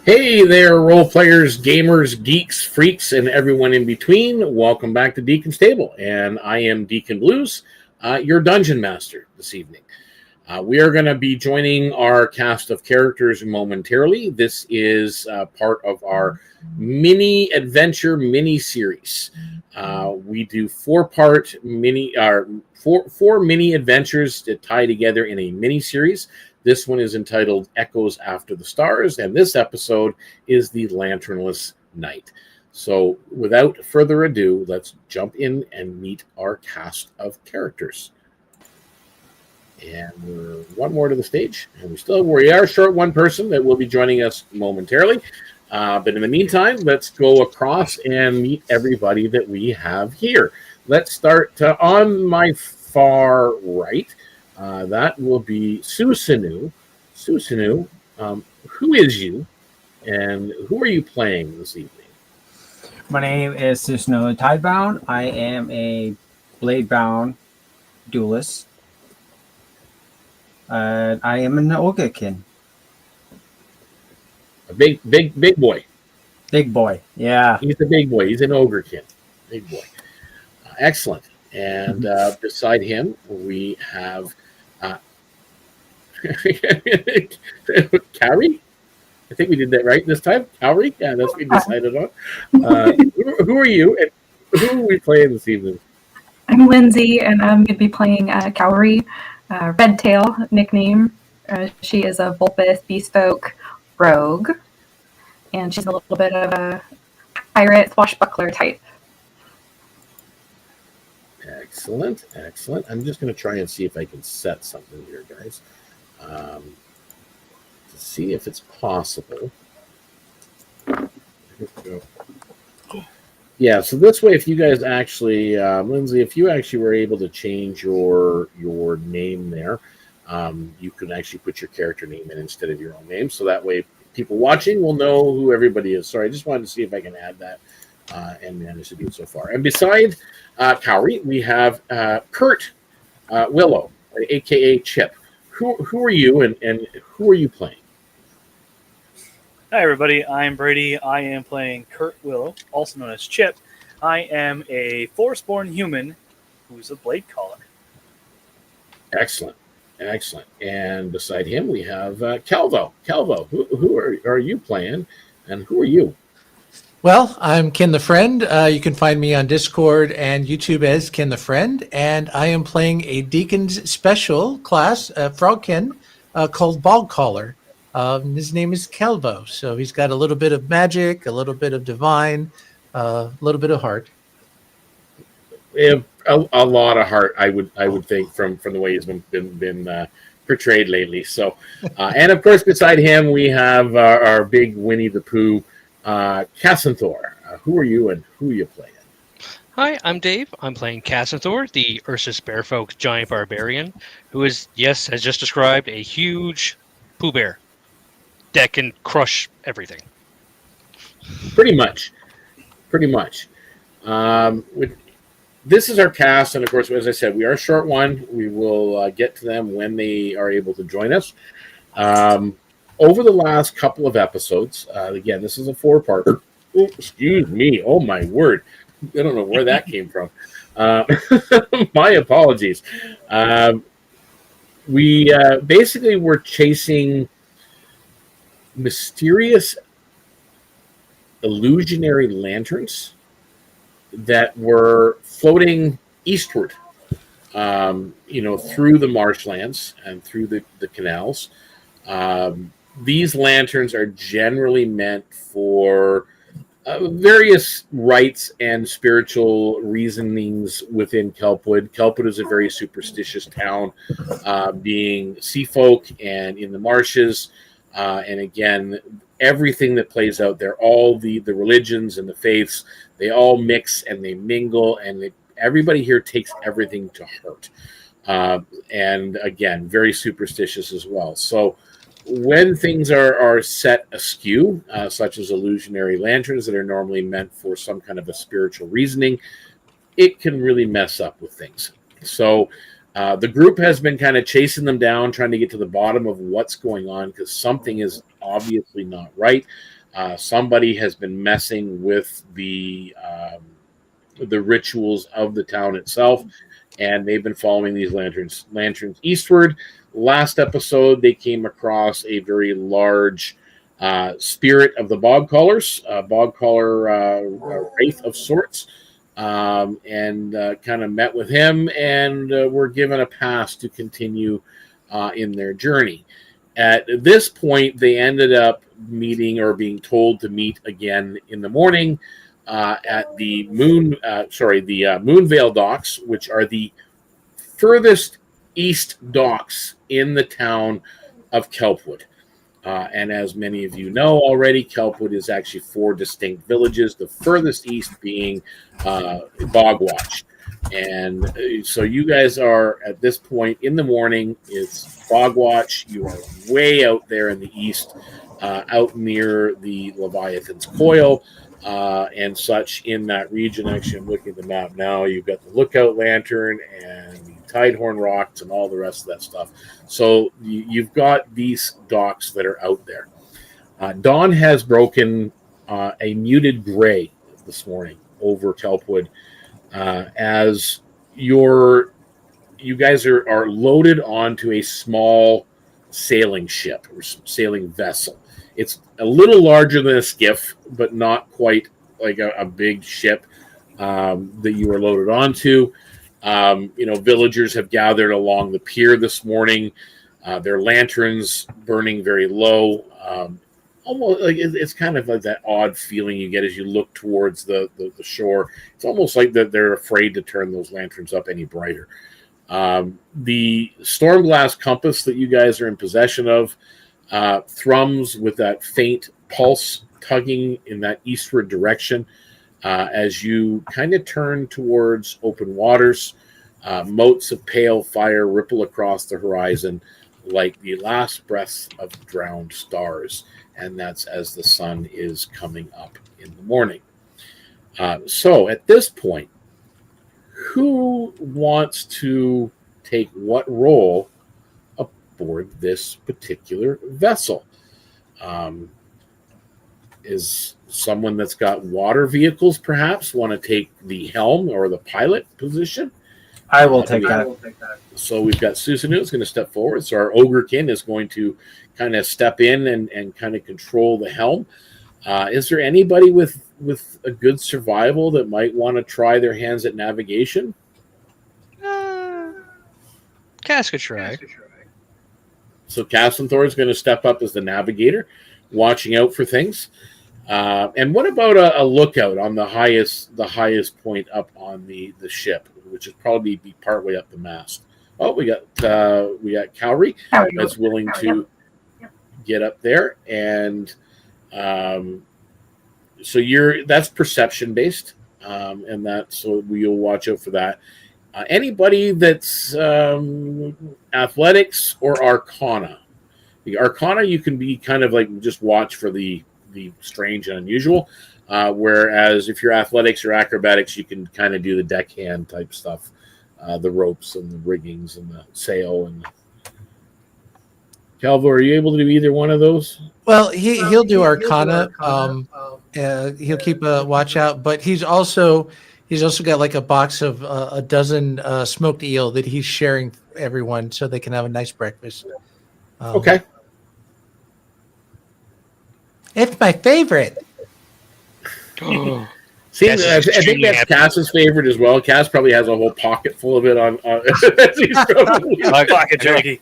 Hey there, role players, gamers, geeks, freaks, and everyone in between. Welcome back to Deacon's Table, and I am Deacon Blues, your dungeon master this evening. We are going to be joining our cast of characters momentarily. This is part of our mini adventure mini series. We do four mini adventures that tie together in a mini series. This one is entitled Echoes After the Stars, and this episode is the Lanternless Night. So without further ado, let's jump in and meet our cast of characters. And we're one more to the stage, and we are short one person that will be joining us momentarily. But in the meantime, let's go across and meet everybody that we have here. Let's start on my far right. That will be Susanu. Susanu, who is you, and who are you playing this evening? My name is Susanu Tidebound. I am a blade-bound duelist. I am an Ogrekin. A big boy. Big boy, yeah. He's a big boy. He's an Ogrekin. Big boy. Excellent. And beside him, we have Carrie. I think we did that right this time. Carrie? Yeah, that's what we decided on. Who are you, and who are we playing this evening? I'm Lindsay, and I'm going to be playing Cowrie, Redtail nickname. She is a Vulpus Bespoke rogue, and she's a little bit of a pirate swashbuckler type. Excellent. I'm just going to try and see if I can set something here, guys, to see if it's possible. Yeah, so this way, if you guys actually, Lindsay, if you actually were able to change your name there, you can actually put your character name in instead of your own name. So that way, people watching will know who everybody is. Sorry, I just wanted to see if I can add that and manage to do it so far. And beside Cowrie, we have Kurt Willow, a.k.a. Chip. Who are you, and who are you playing? Hi, everybody. I'm Brady. I am playing Kurt Willow, also known as Chip. I am a Forceborn human who's a blade caller. Excellent. And beside him, we have Calvo. Calvo, who are you playing, and who are you? Well, I'm Ken the Friend. You can find me on Discord and YouTube as Ken the Friend, and I am playing a Deacon's special class, Frogkin, called Bog Caller. His name is Calvo, so he's got a little bit of magic, a little bit of divine, a little bit of heart. A lot of heart, I would think, from the way he's been portrayed lately. So, and of course, beside him, we have our big Winnie the Pooh, Cassanthor. Who are you, and who are you playing? Hi, I'm Dave. I'm playing Cassanthor, the Ursus Bearfolk giant barbarian, who is, yes, as just described, a huge Pooh Bear that can crush everything. Pretty much. This is our cast, and of course, as I said, we are short one. We will get to them when they are able to join us. Over the last couple of episodes, again, this is a four-parter. Oh, excuse me. Oh, my word. I don't know where that came from. My apologies. We basically were chasing mysterious illusionary lanterns that were floating eastward, through the marshlands and through the canals. These lanterns are generally meant for various rites and spiritual reasonings within Kelpwood. Kelpwood is a very superstitious town, being sea folk and in the marshes. And again, everything that plays out there, all the religions and the faiths, they all mix and they mingle, and everybody here takes everything to heart. And again, very superstitious as well. So when things are set askew, such as illusionary lanterns that are normally meant for some kind of a spiritual reasoning, it can really mess up with things. So The group has been kind of chasing them down, trying to get to the bottom of what's going on because something is obviously not right. Somebody has been messing with the rituals of the town itself, and they've been following these lanterns eastward. Last episode, they came across a very large spirit of the bog callers, bog caller wraith of sorts, and kind of met with him and were given a pass to continue in their journey. At this point, they ended up meeting or being told to meet again in the morning at the Moonvale docks, which are the furthest east docks in the town of Kelpwood. And as many of you know already, Kelpwood is actually 4 distinct villages, the furthest east being Bogwatch. And so you guys are, at this point in the morning, it's Bogwatch. You are way out there in the east, out near the Leviathan's Coil and such in that region. Actually, I'm looking at the map now. You've got the Lookout Lantern and the Tidehorn Rocks and all the rest of that stuff. So you've got these docks that are out there. Dawn has broken a muted gray this morning over Kelpwood as you guys are loaded onto a small sailing ship or sailing vessel. It's a little larger than a skiff, but not quite like a big ship that you are loaded onto. Villagers have gathered along the pier this morning. Their lanterns burning very low. Almost like it's kind of like that odd feeling you get as you look towards the shore. It's almost like that they're afraid to turn those lanterns up any brighter. The Stormglass compass that you guys are in possession of thrums with that faint pulse tugging in that eastward direction as you kind of turn towards open waters. Motes of pale fire ripple across the horizon like the last breaths of drowned stars, and that's as the sun is coming up in the morning. So at this point, who wants to take what role aboard this particular vessel? Is someone that's got water vehicles perhaps want to take the helm or the pilot position? I will take that. So we've got Susan who's going to step forward. So our ogrekin is going to kind of step in and kind of control the helm. Is there anybody with a good survival that might want to try their hands at navigation? Cass could try. So Cassanthor is going to step up as the navigator, watching out for things. And what about a lookout on the highest point up on the ship, which is probably be partway up the mast? Oh, we got Cowrie that's willing to get up there, and so that's perception based, and so we'll watch out for that. Anybody that's athletics or arcana. The arcana, you can be kind of like just watch for the strange and unusual, whereas if you're athletics or acrobatics, you can kind of do the deckhand type stuff, the ropes and the riggings and the sail. And Calvo, are you able to do either one of those? Well, he'll do arcana. He'll keep a watch out, but he's also got like a box of a dozen smoked eel that he's sharing for everyone so they can have a nice breakfast. Okay. It's my favorite. See, I think that's Cass's favorite as well. Cass probably has a whole pocket full of it on. He's probably Pocket jerky.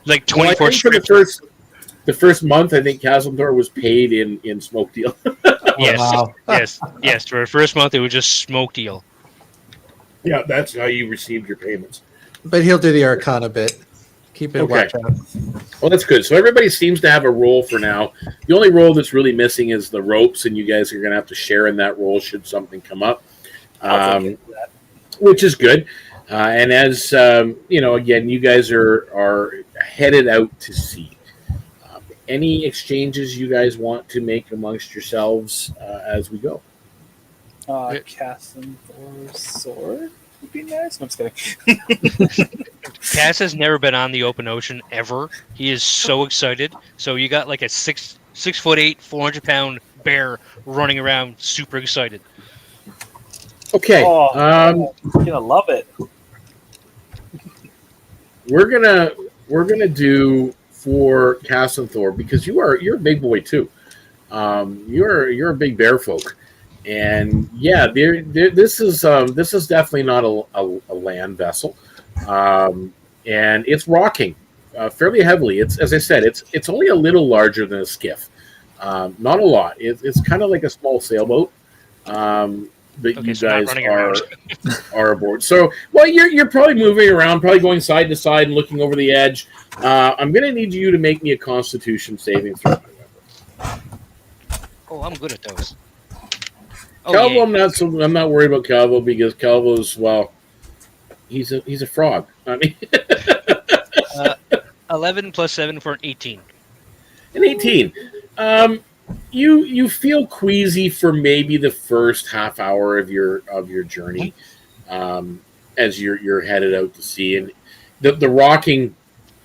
Like 24 strips. The first month, I think Cassanthor was paid in smoked eel. Yes, Wow. yes. For the first month, it was just smoked eel. Yeah, that's how you received your payments. But he'll do the arcana bit. Keep it watch out. Well, that's good. So everybody seems to have a role for now. The only role that's really missing is the ropes, and you guys are going to have to share in that role should something come up, which is good. And as again, you guys are headed out to sea. Any exchanges you guys want to make amongst yourselves as we go? Cassanthor's sword would be nice. No, I'm just kidding. Cass has never been on the open ocean ever. He is so excited. So you got like a 6'8", 400-pound bear running around, super excited. Okay. Oh, I'm gonna love it. We're gonna do for Cass and Thor, because you're a big boy too. You're a big bear folk, and yeah, this is definitely not a land vessel, and it's rocking fairly heavily. It's, as I said, it's only a little larger than a skiff, not a lot. It's kind of like a small sailboat. That Okay, you so not guys running around. are aboard. So, well, you're probably moving around, probably going side to side and looking over the edge. I'm going to need you to make me a Constitution saving throw. Oh, I'm good at those. Oh, Calvo, yeah. I'm not worried about Calvo, because Calvo's, well, he's a frog. I mean, 11 plus 7 for an 18. an 18. You feel queasy for maybe the first half hour of your journey, as you're headed out to sea, and the rocking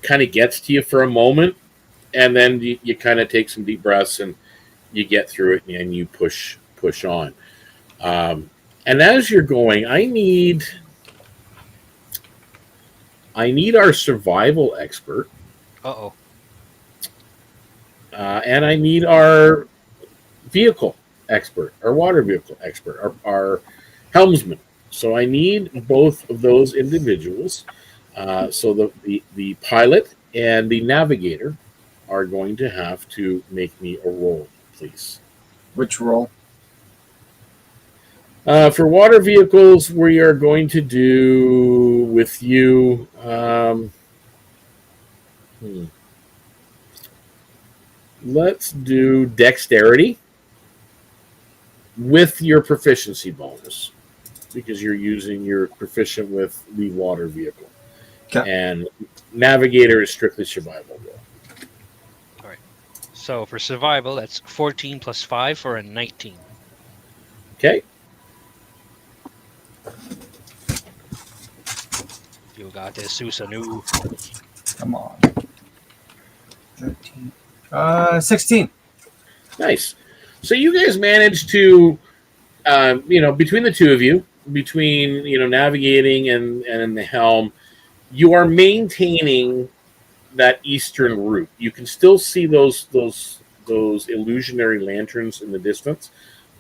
kind of gets to you for a moment, and then you kind of take some deep breaths and you get through it, and you push on. And as you're going, I need our survival expert. Uh-oh. And I need our vehicle expert, our water vehicle expert, our helmsman. So I need both of those individuals. So the pilot and the navigator are going to have to make me a roll, please. Which roll? For water vehicles, we are going to do with you. Let's do dexterity with your proficiency bonus, because you're proficient with the water vehicle. Okay. And navigator is strictly survival roll. All right. So for survival, that's 14 plus 5 for a 19. Okay. You got this, Susanu. Come on. 13. 16. Nice. So you guys managed to, between the two of you, between navigating and the helm, you are maintaining that eastern route. You can still see those illusionary lanterns in the distance,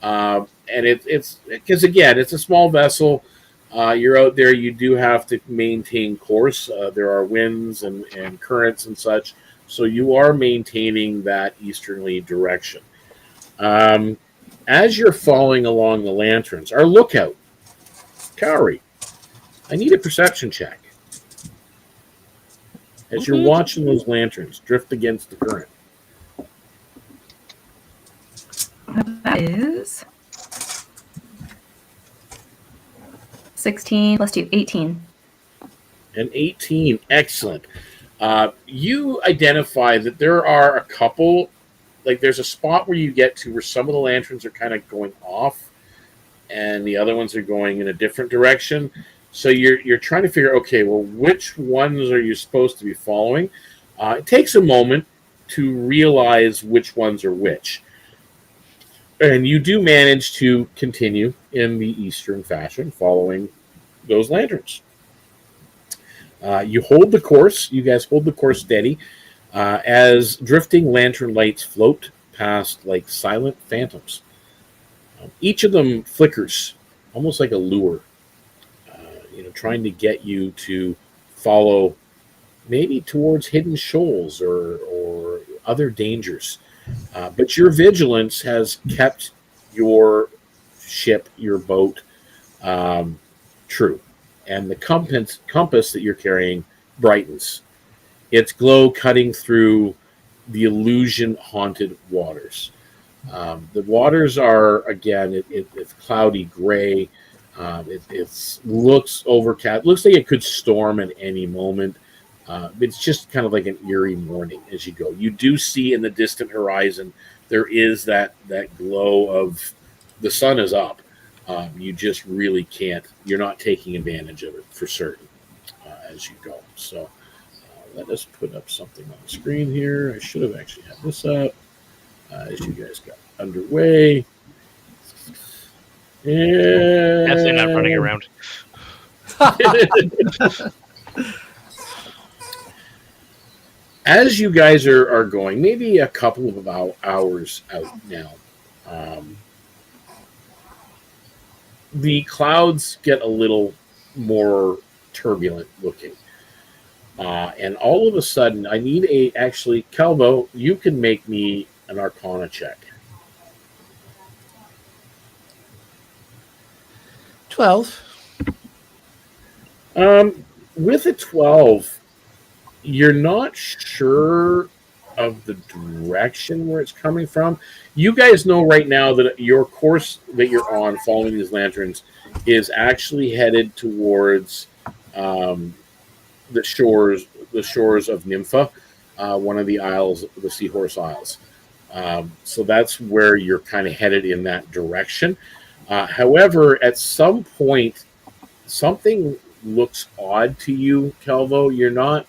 and it's because, again, it's a small vessel. You're out there. You do have to maintain course. There are winds and currents and such. So you are maintaining that easterly direction. As you're following along the lanterns, our lookout, Kaori, I need a perception check. As you're watching those lanterns drift against the current. That is 16 plus 2, 18. An 18, excellent. You identify that there are a couple, like there's a spot where you get to where some of the lanterns are kind of going off and the other ones are going in a different direction. So you're trying to figure, okay, well, which ones are you supposed to be following? It takes a moment to realize which ones are which. And you do manage to continue in the eastern fashion, following those lanterns. You hold the course. You guys hold the course steady as drifting lantern lights float past like silent phantoms. Each of them flickers, almost like a lure, trying to get you to follow maybe towards hidden shoals or other dangers. But your vigilance has kept your ship, your boat, true. And the compass that you're carrying brightens. Its glow cutting through the illusion-haunted waters. The waters are, again, it's cloudy gray. It looks overcast. Looks like it could storm at any moment. It's just kind of like an eerie morning as you go. You do see in the distant horizon, there is that glow of the sun is up. You just really can't. You're not taking advantage of it for certain as you go. So let us put up something on the screen here. I should have actually had this up as you guys got underway. And Definitely not running around. as you guys are going, maybe a couple of hours out now, the clouds get a little more turbulent looking. And all of a sudden, I need actually, Calvo, you can make me an Arcana check. 12. With a 12, you're not sure of the direction where it's coming from. You guys know right now that your course that you're on following these lanterns is actually headed towards the shores of Nympha, one of the isles, the Seahorse Isles. So that's where you're kind of headed in that direction. However, at some point, something looks odd to you, Calvo. You're not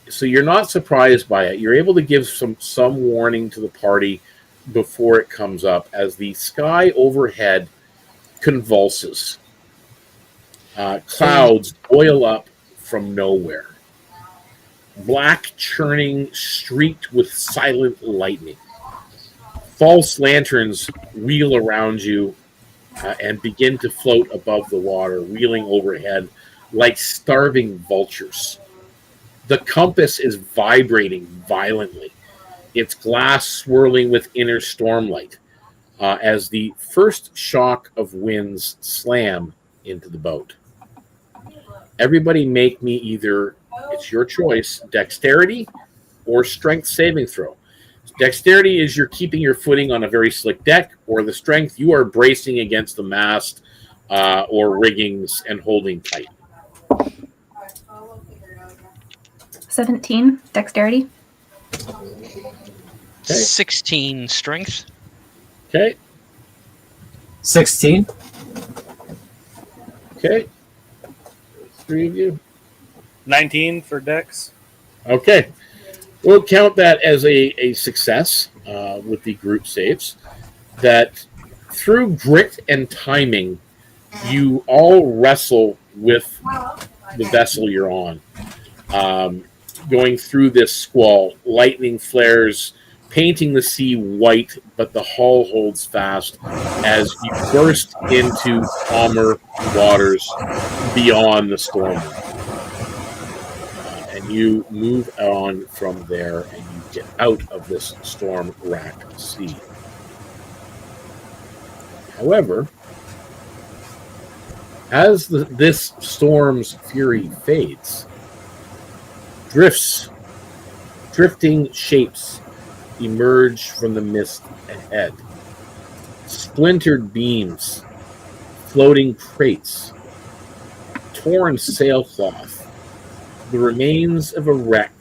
surprised by it. You're able to give some warning to the party before it comes up as the sky overhead convulses. Clouds boil up from nowhere. Black churning streaked with silent lightning. False lanterns wheel around you and begin to float above the water, wheeling overhead like starving vultures. The compass is vibrating violently, its glass swirling with inner stormlight as the first shock of winds slam into the boat. Everybody make me either, it's your choice, dexterity or strength saving throw. Dexterity is you're keeping your footing on a very slick deck, or the strength, you are bracing against the mast or riggings and holding tight. 17 dexterity. Okay. 16 strength. Okay. 16. Okay. 3 of you. 19 for Dex. Okay. We'll count that as a success with the group saves. That through grit and timing, you all wrestle with the vessel you're on. Going through this squall, lightning flares, painting the sea white, but the hull holds fast as you burst into calmer waters beyond the storm. And you move on from there and you get out of this storm-racked sea. However, as this storm's fury fades, drifting shapes emerge from the mist ahead. Splintered beams, floating crates, torn sailcloth, the remains of a wreck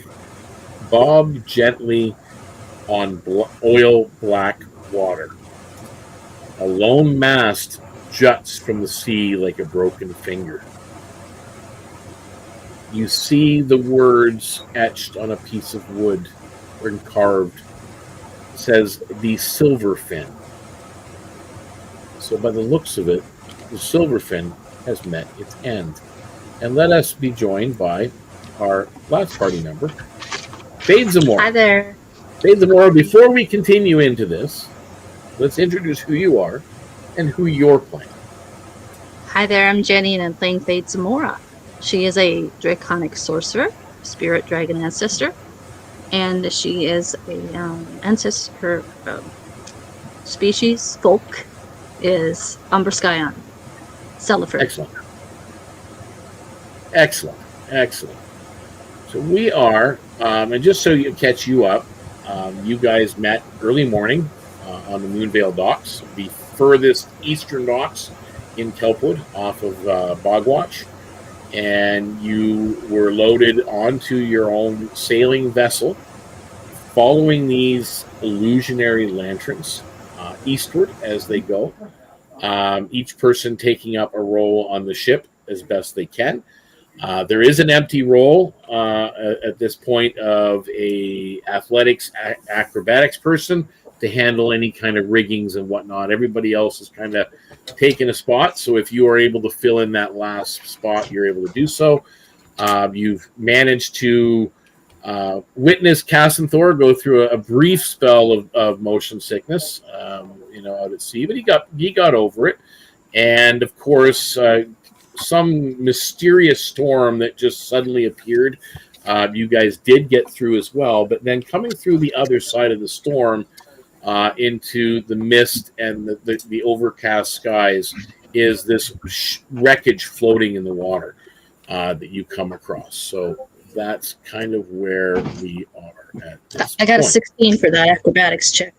bob gently on oil-black water. A lone mast juts from the sea like a broken finger. You see the words etched on a piece of wood or carved. It says, the Silverfin. So by the looks of it, the Silverfin has met its end. And let us be joined by our last party member, Fadezamora. Hi there. Fadezamora, before we continue into this, let's introduce who you are and who you're playing. Hi there, I'm Jenny and I'm playing Fadezamora. She is a draconic sorcerer, spirit dragon ancestor, and she is a her species, folk, is Umberskyon, Celifrid. Excellent. So we are, and just so you catch you up, you guys met early morning on the Moonvale docks, the furthest eastern docks in Kelpwood off of Bogwatch. And you were loaded onto your own sailing vessel, following these illusionary lanterns eastward as they go. Each person taking up a role on the ship as best they can. There is an empty roll at this point of a athletics acrobatics person to handle any kind of riggings and whatnot. Everybody else has kind of taken a spot. So if you are able to fill in that last spot, you're able to do so. You've managed to witness Cassanthor go through a brief spell of motion sickness, out at sea, but he got over it. And of course, some mysterious storm that just suddenly appeared. You guys did get through as well, but then coming through the other side of the storm into the mist and the overcast skies is this wreckage floating in the water that you come across. So that's kind of where we are at this I got a point. 16 for that acrobatics check.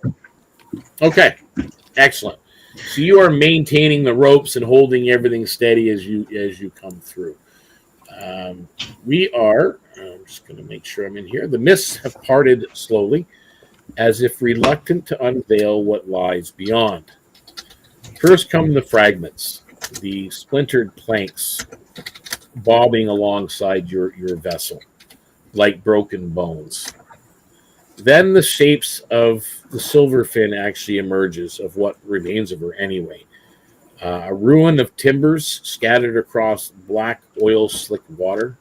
Okay, excellent. So you are maintaining the ropes and holding everything steady as you come through. I'm just going to make sure I'm in here. The mists have parted slowly, as if reluctant to unveil what lies beyond. First come the fragments, the splintered planks bobbing alongside your vessel, like broken bones. Then the shapes of the silverfin actually emerges, of what remains of her anyway. A ruin of timbers scattered across black oil-slick water.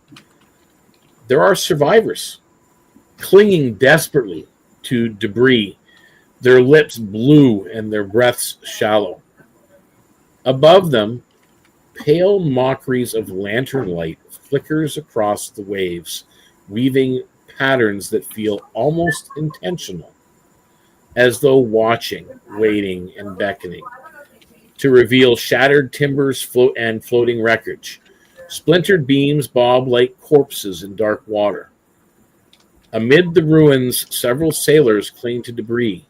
There are survivors clinging desperately to debris, their lips blue and their breaths shallow. Above them, pale mockeries of lantern light flickers across the waves, weaving patterns that feel almost intentional, as though watching, waiting, and beckoning to reveal shattered timbers and floating wreckage. Splintered beams bob like corpses in dark water. Amid the ruins, several sailors cling to debris,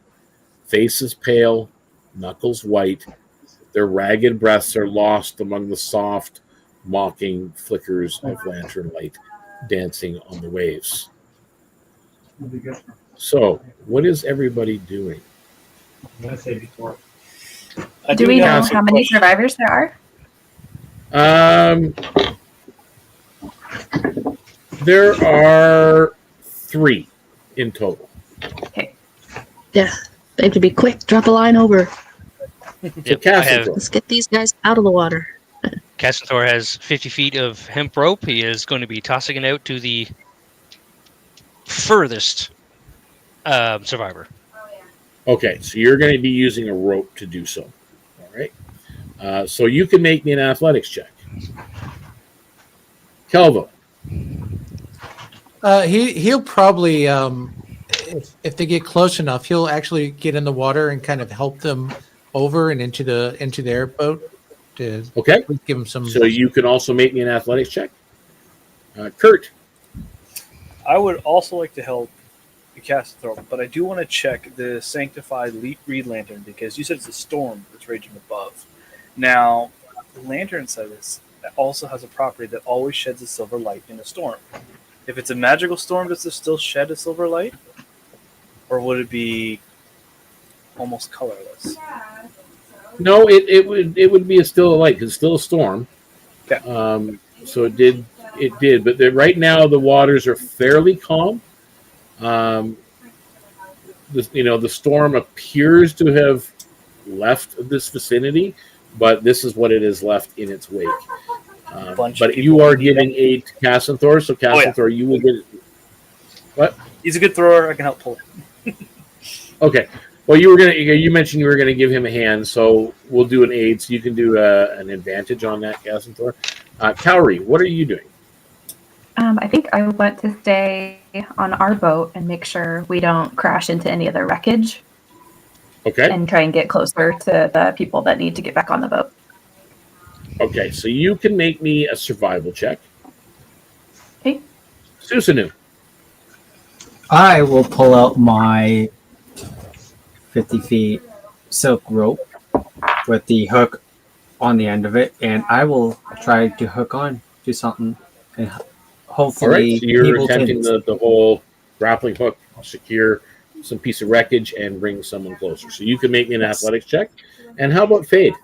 faces pale, knuckles white. Their ragged breaths are lost among the soft, mocking flickers of lantern light dancing on the waves. So, what is everybody doing? Do we know have some how many questions. survivors there are? There are 3 in total. Yeah, they have to be quick. Drop a line over. Yep, I have Cassanthor. Let's get these guys out of the water. Cassanthor has 50 feet of hemp rope. He is going to be tossing it out to the furthest survivor. Okay, so you're going to be using a rope to do so. All right. So you can make me an athletics check. Kelvo. He'll probably, if they get close enough, he'll actually get in the water and kind of help them over and into their boat to Okay. give them some. So you can also make me an athletics check. Kurt. I would also like to help the Cassanthor, but I do want to check the Sanctified Reed Lantern because you said it's a storm that's raging above. Now, the lantern says it also has a property that always sheds a silver light in a storm. If it's a magical storm, does it still shed a silver light? Or would it be almost colorless? No, it would be still a light because it's still a storm. Okay. So it did, but right now the waters are fairly calm. The storm appears to have left this vicinity, but this is what it has left in its wake. But you are giving aid to Cassanthor, so Cassanthor, you will get it. What? He's a good thrower. I can help pull it. Okay. Well, you mentioned you were gonna give him a hand, so we'll do an aid. So you can do an advantage on that, Cassanthor. Cowrie, what are you doing? I think I want to stay on our boat and make sure we don't crash into any of the wreckage Okay. and try and get closer to the people that need to get back on the boat. Okay. So you can make me a survival check. Okay. Susanu. I will pull out my 50 feet silk rope with the hook on the end of it, and I will try to hook on to something and All hopefully right. So you're people attempting can. the whole grappling hook, secure some piece of wreckage, and bring someone closer. So you can make me an athletics check. And how about Fade?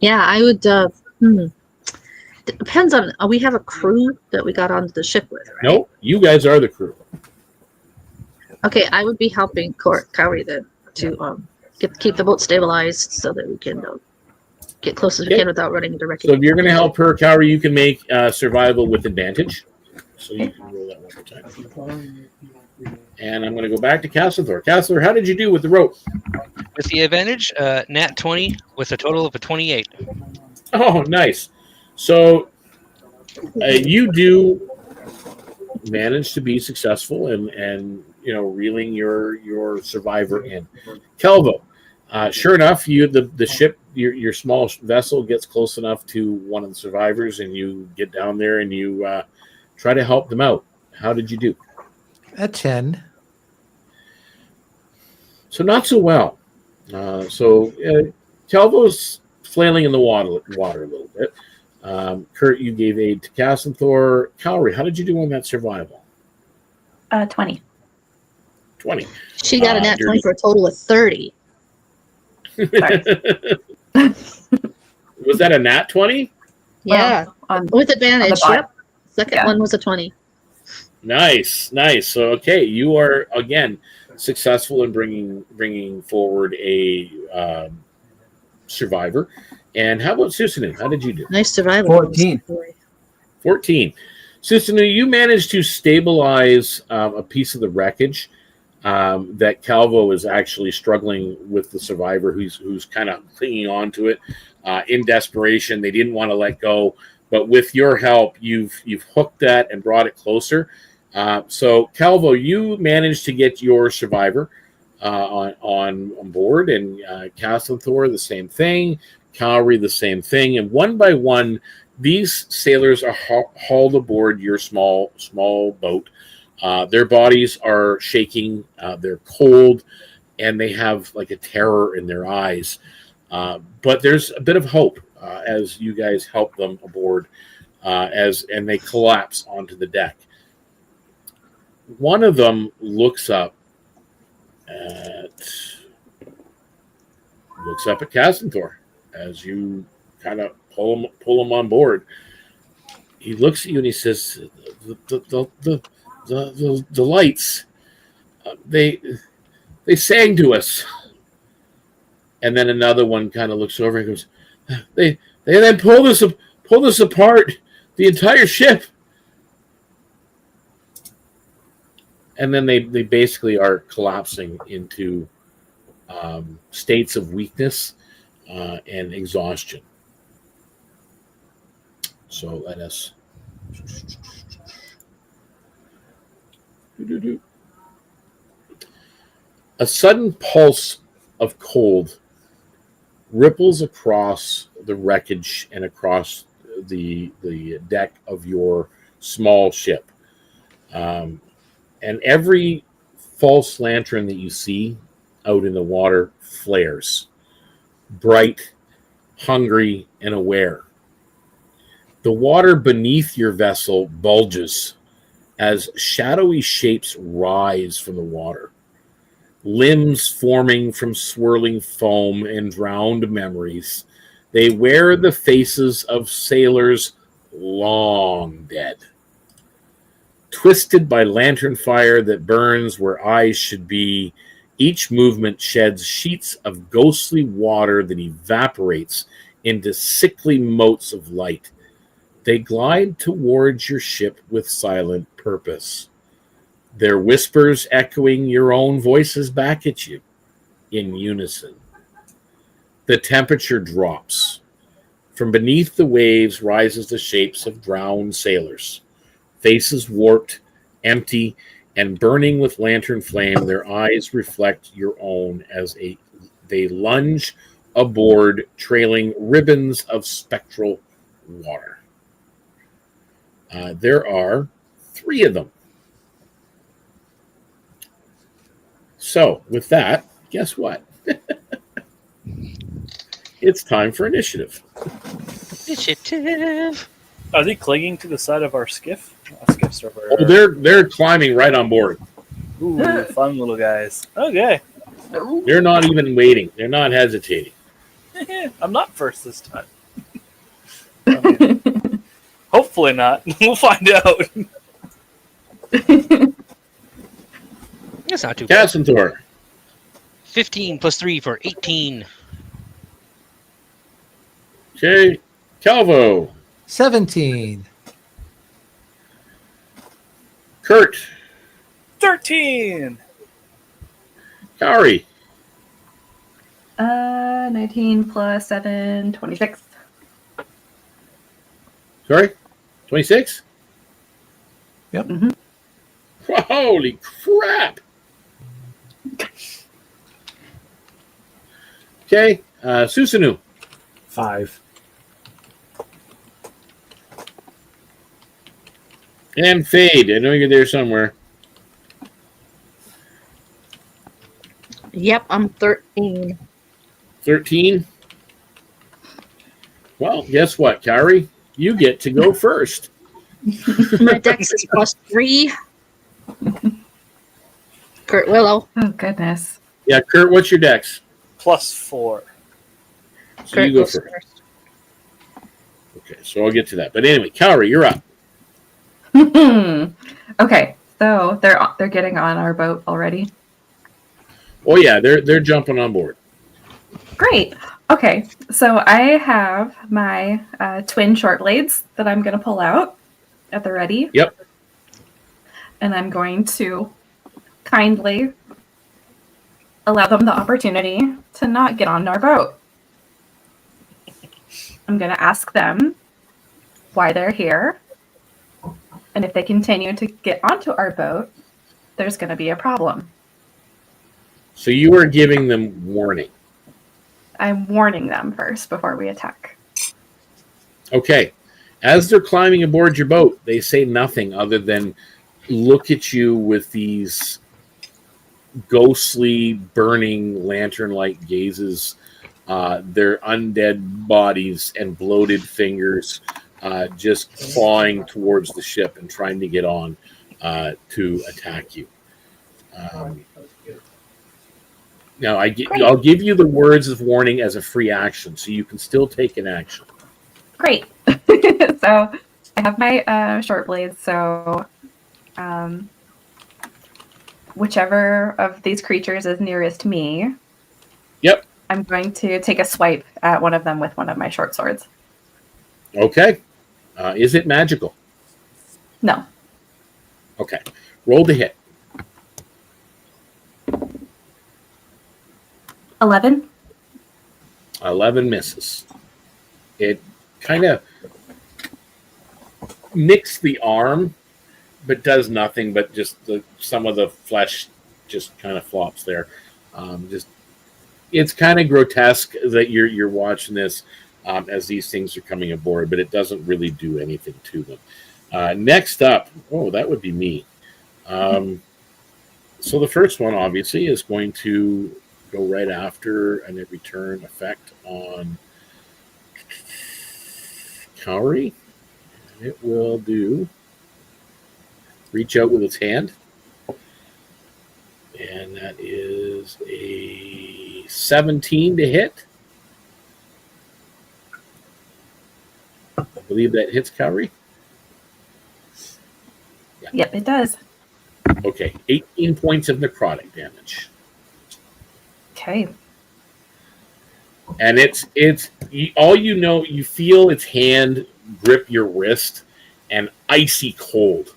Yeah, I would depends on. We have a crew that we got onto the ship with, right? No, you guys are the crew. Okay, I would be helping Kaori then to keep the boat stabilized so that we can get close as we can without running into wreckage. So if you're going to help her, Kaori, you can make survival with advantage. So you can roll that one more time. And I'm going to go back to Castletor. Castletor, how did you do with the rope? With the advantage, nat 20 with a total of a 28. Oh, nice. So you do manage to be successful and reeling your survivor in. Kelvo, sure enough, the ship, your small vessel gets close enough to one of the survivors, and you get down there and you try to help them out. How did you do? A 10. So not so well. Kelvo's flailing in the water a little bit. Kurt, you gave aid to Castletor. Kaori, how did you do on that survival? 20. 20. She got a nat 20 for a total of 30. Was that a nat 20? Yeah, with advantage. Yep. Second one was a 20. Nice. So okay, you are again successful in bringing forward a survivor. And how about Susanu? How did you do? Nice survival. 14. Susanu, you managed to stabilize a piece of the wreckage that Calvo is actually struggling with the survivor who's kind of clinging on to it in desperation. They didn't want to let go, but with your help, you've hooked that and brought it closer. So Calvo, you managed to get your survivor on board, and Castletor the same thing, Kaori the same thing, and one by one, these sailors are hauled aboard your small boat. Their bodies are shaking, they're cold, and they have like a terror in their eyes. But there's a bit of hope as you guys help them aboard, and they collapse onto the deck. One of them looks up at Castletor as you kind of pull him on board. He looks at you and he says, "The lights, they sang to us." And then another one kind of looks over and goes, "They then pulled us apart, the entire ship." And then they basically are collapsing into states of weakness and exhaustion. So let us. A sudden pulse of cold ripples across the wreckage and across the deck of your small ship. And every false lantern that you see out in the water flares, bright, hungry, and aware. The water beneath your vessel bulges as shadowy shapes rise from the water, limbs forming from swirling foam and drowned memories. They wear the faces of sailors long dead. Twisted by lantern fire that burns where eyes should be, each movement sheds sheets of ghostly water that evaporates into sickly motes of light. They glide towards your ship with silent purpose, their whispers echoing your own voices back at you in unison. The temperature drops. From beneath the waves rises the shapes of drowned sailors. Faces warped, empty, and burning with lantern flame, their eyes reflect your own as they lunge aboard, trailing ribbons of spectral water. There are 3 of them. So, with that, guess what? It's time for initiative. Initiative. Are they clinging to the side of our skiff? Skiffs are Oh, they're climbing right on board. Ooh, fun little guys. Okay. They're not even waiting. They're not hesitating. I'm not first this time. Okay. Hopefully not. We'll find out. It's not too bad. Cassantor. 15 plus 3 for 18. Okay. Calvo. 17. Kurt. 13. Kauri. 19 plus 7, 26. Sorry? 26? Yep. Mhm. Holy crap! Okay. Susanu. 5. And Fade. I know you're there somewhere. Yep, I'm 13. 13. Well, guess what, Kauri? You get to go first. My dex is plus 3. Kurt Willow. Oh, goodness. Yeah, Kurt, what's your dex? Plus 4. So Kurt you go goes first. Okay, so I'll get to that. But anyway, Kauri, you're up. Okay, so they're getting on our boat already. Oh yeah, they're jumping on board. Great. Okay, so I have my twin short blades that I'm going to pull out at the ready. Yep. And I'm going to kindly allow them the opportunity to not get on our boat. I'm going to ask them why they're here. And if they continue to get onto our boat, there's going to be a problem. So you are giving them warning. I'm warning them first before we attack. Okay. As they're climbing aboard your boat, they say nothing other than look at you with these ghostly, burning, lantern-like gazes, their undead bodies and bloated fingers just clawing towards the ship and trying to get on to attack you. Now, I'll give you the words of warning as a free action, so you can still take an action. Great. So I have my short blades, so whichever of these creatures is nearest me, Yep. I'm going to take a swipe at one of them with one of my short swords. Okay. Is it magical? No. Okay. Roll to hit. 11. 11 misses. It kind of nicks the arm, but does nothing but just some of the flesh just kind of flops there. It's kind of grotesque that you're watching this as these things are coming aboard, but it doesn't really do anything to them. Next up, that would be me. So the first one, obviously, is going to go right after an every turn effect on Kauri. It will do reach out with its hand. And that is a 17 to hit. I believe that hits Kauri. Yeah. Yep, it does. Okay, 18 points of necrotic damage. Okay. And it's all you feel its hand grip your wrist and icy cold.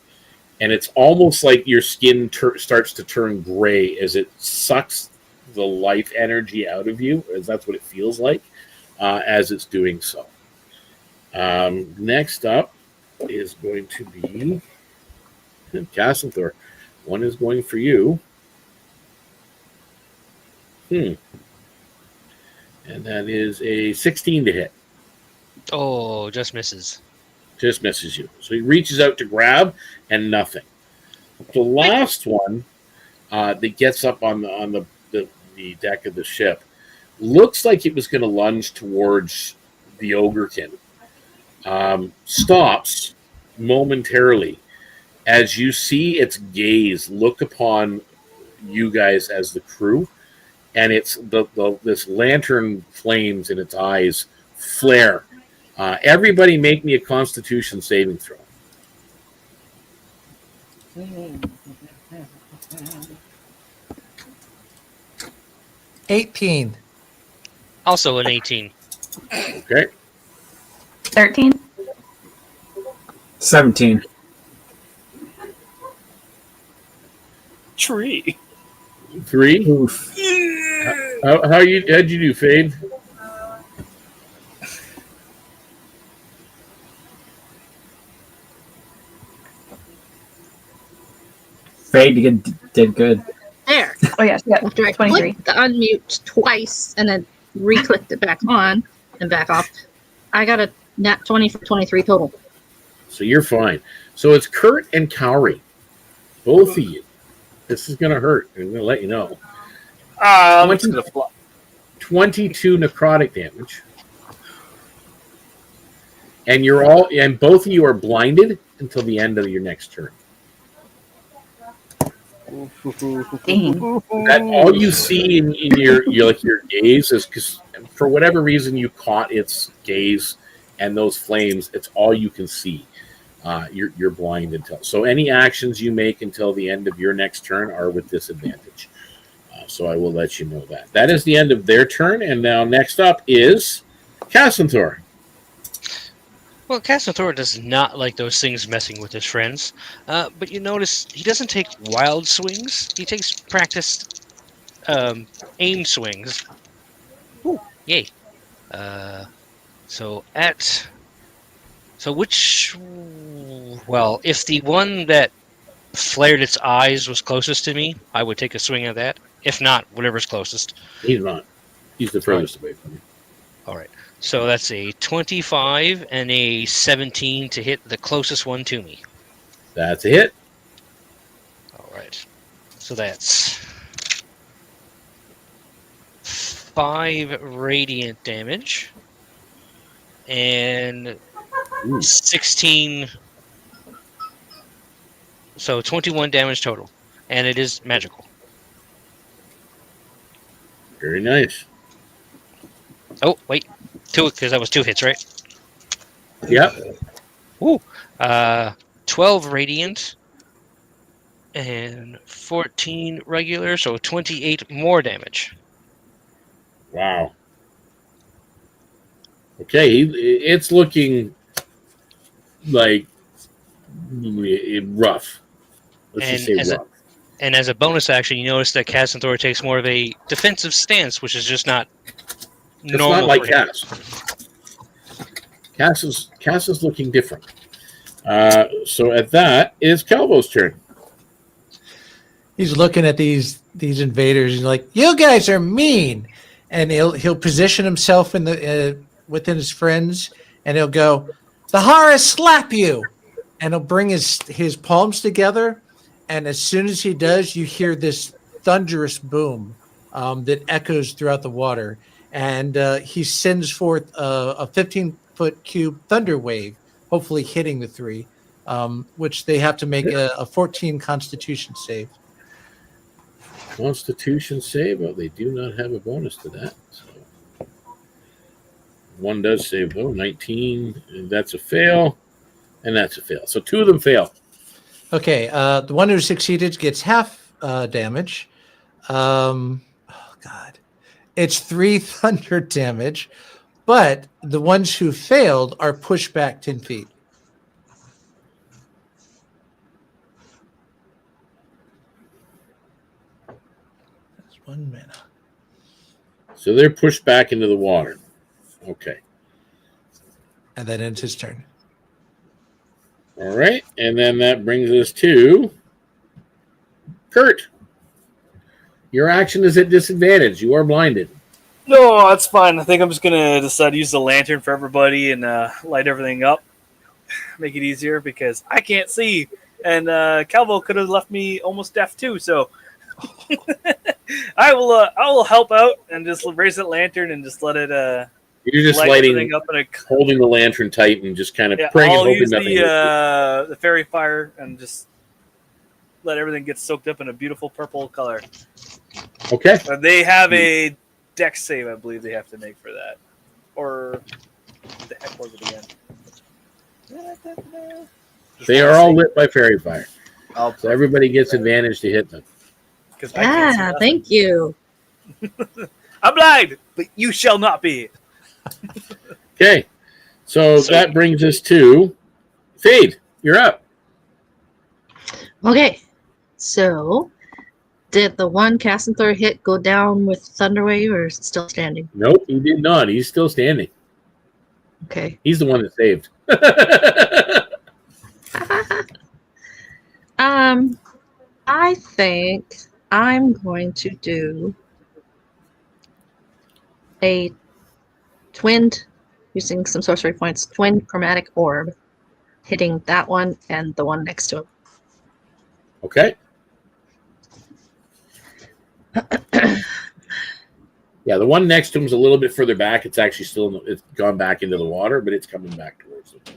And it's almost like your skin starts to turn gray as it sucks the life energy out of you, as that's what it feels like as it's doing so. Next up is going to be Cassantor. One is going for you. And that is a 16 to hit. Oh, just misses. Just misses you. So he reaches out to grab, and nothing. The last one that gets up on the deck of the ship looks like it was going to lunge towards the ogrekin. Stops momentarily as you see its gaze look upon you guys as the crew, and it's this lantern flames in its eyes flare Everybody make me a Constitution saving throw. 18. Also an 18. Okay. 13. 17. Tree. 3. Oof. How'd you do, Fade? Fade did good. There. Oh, yeah, she got After I 23. clicked the unmute twice and then re-clicked it back on and back off, I got a nat 20 for 23 total. So you're fine. So it's Kurt and Cowrie. Both of you. This is going to hurt. I'm going to let you know. I'm just gonna fly. 22 necrotic damage. And both of you are blinded until the end of your next turn. Dang. That all you see in your gaze is because for whatever reason you caught its gaze and those flames. It's all you can see. You're blind until. So any actions you make until the end of your next turn are with disadvantage. So I will let you know that. That is the end of their turn, and now next up is Cassanthor. Well, Cassanthor does not like those things messing with his friends, but you notice he doesn't take wild swings. He takes practiced aim swings. Ooh, yay. So if the one that flared its eyes was closest to me, I would take a swing at that. If not, whatever's closest. He's not. He's the furthest away from you. All right. So that's a 25 and a 17 to hit the closest one to me. That's a hit. All right. So that's 5 radiant damage and 16. So 21 damage total. And it is magical. Very nice. Oh, wait. 2, because that was 2 hits, right? Yep. Ooh. 12 radiant and 14 regular, so 28 more damage. Wow. Okay, it's looking like rough. Let's just say rough. And as a bonus action, you notice that Cassanthor takes more of a defensive stance, which is just not normal. It's not like for him. Cass is looking different. So at that is Calvo's turn. He's looking at these invaders and like, you guys are mean, and he'll position himself in the within his friends, and he'll go, the Hara slap you, and he'll bring his palms together, and as soon as he does, you hear this thunderous boom that echoes throughout the water, and he sends forth a 15-foot cube thunder wave, hopefully hitting the 3, which they have to make a 14 Constitution save. Constitution save. Well, they do not have a bonus to that. So one does save though. 19. That's a fail, and that's a fail. So 2 of them fail. Okay, the one who succeeded gets half damage. Oh God, it's 3 thunder damage, but the ones who failed are pushed back 10 feet. That's 1 mana. So they're pushed back into the water. Okay. And that ends his turn. All right, and then that brings us to Kurt. Your action is at disadvantage. You are blinded. No, that's fine. I think I'm just gonna decide to use the lantern for everybody and light everything up, make it easier because I can't see, and Calvo could have left me almost deaf too. So I will help out and just raise that lantern and just let it. You're just light lighting, everything up holding the lantern tight, and just kind of yeah, praying I'll and hoping use nothing. the fairy fire and just let everything get soaked up in a beautiful purple color. Okay. They have a dex save, I believe they have to make for that, or What the heck was it again? They are all lit by fairy fire, Oh, so everybody gets advantage to hit them. because I can't see Yeah, nothing. thank you. I'm blind, but you shall not be. Okay, so that brings us to Fade. You're up. Okay, so did the one Cassanthor hit go down with Thunderwave, or is it still standing? Nope, he did not. He's still standing. Okay. He's the one that saved. I think I'm going to do a twinned, using some sorcery points, twinned chromatic orb, hitting that one and the one next to him. Okay. Yeah, the one next to him's a little bit further back. It's actually still it's gone back into the water, but it's coming back towards it.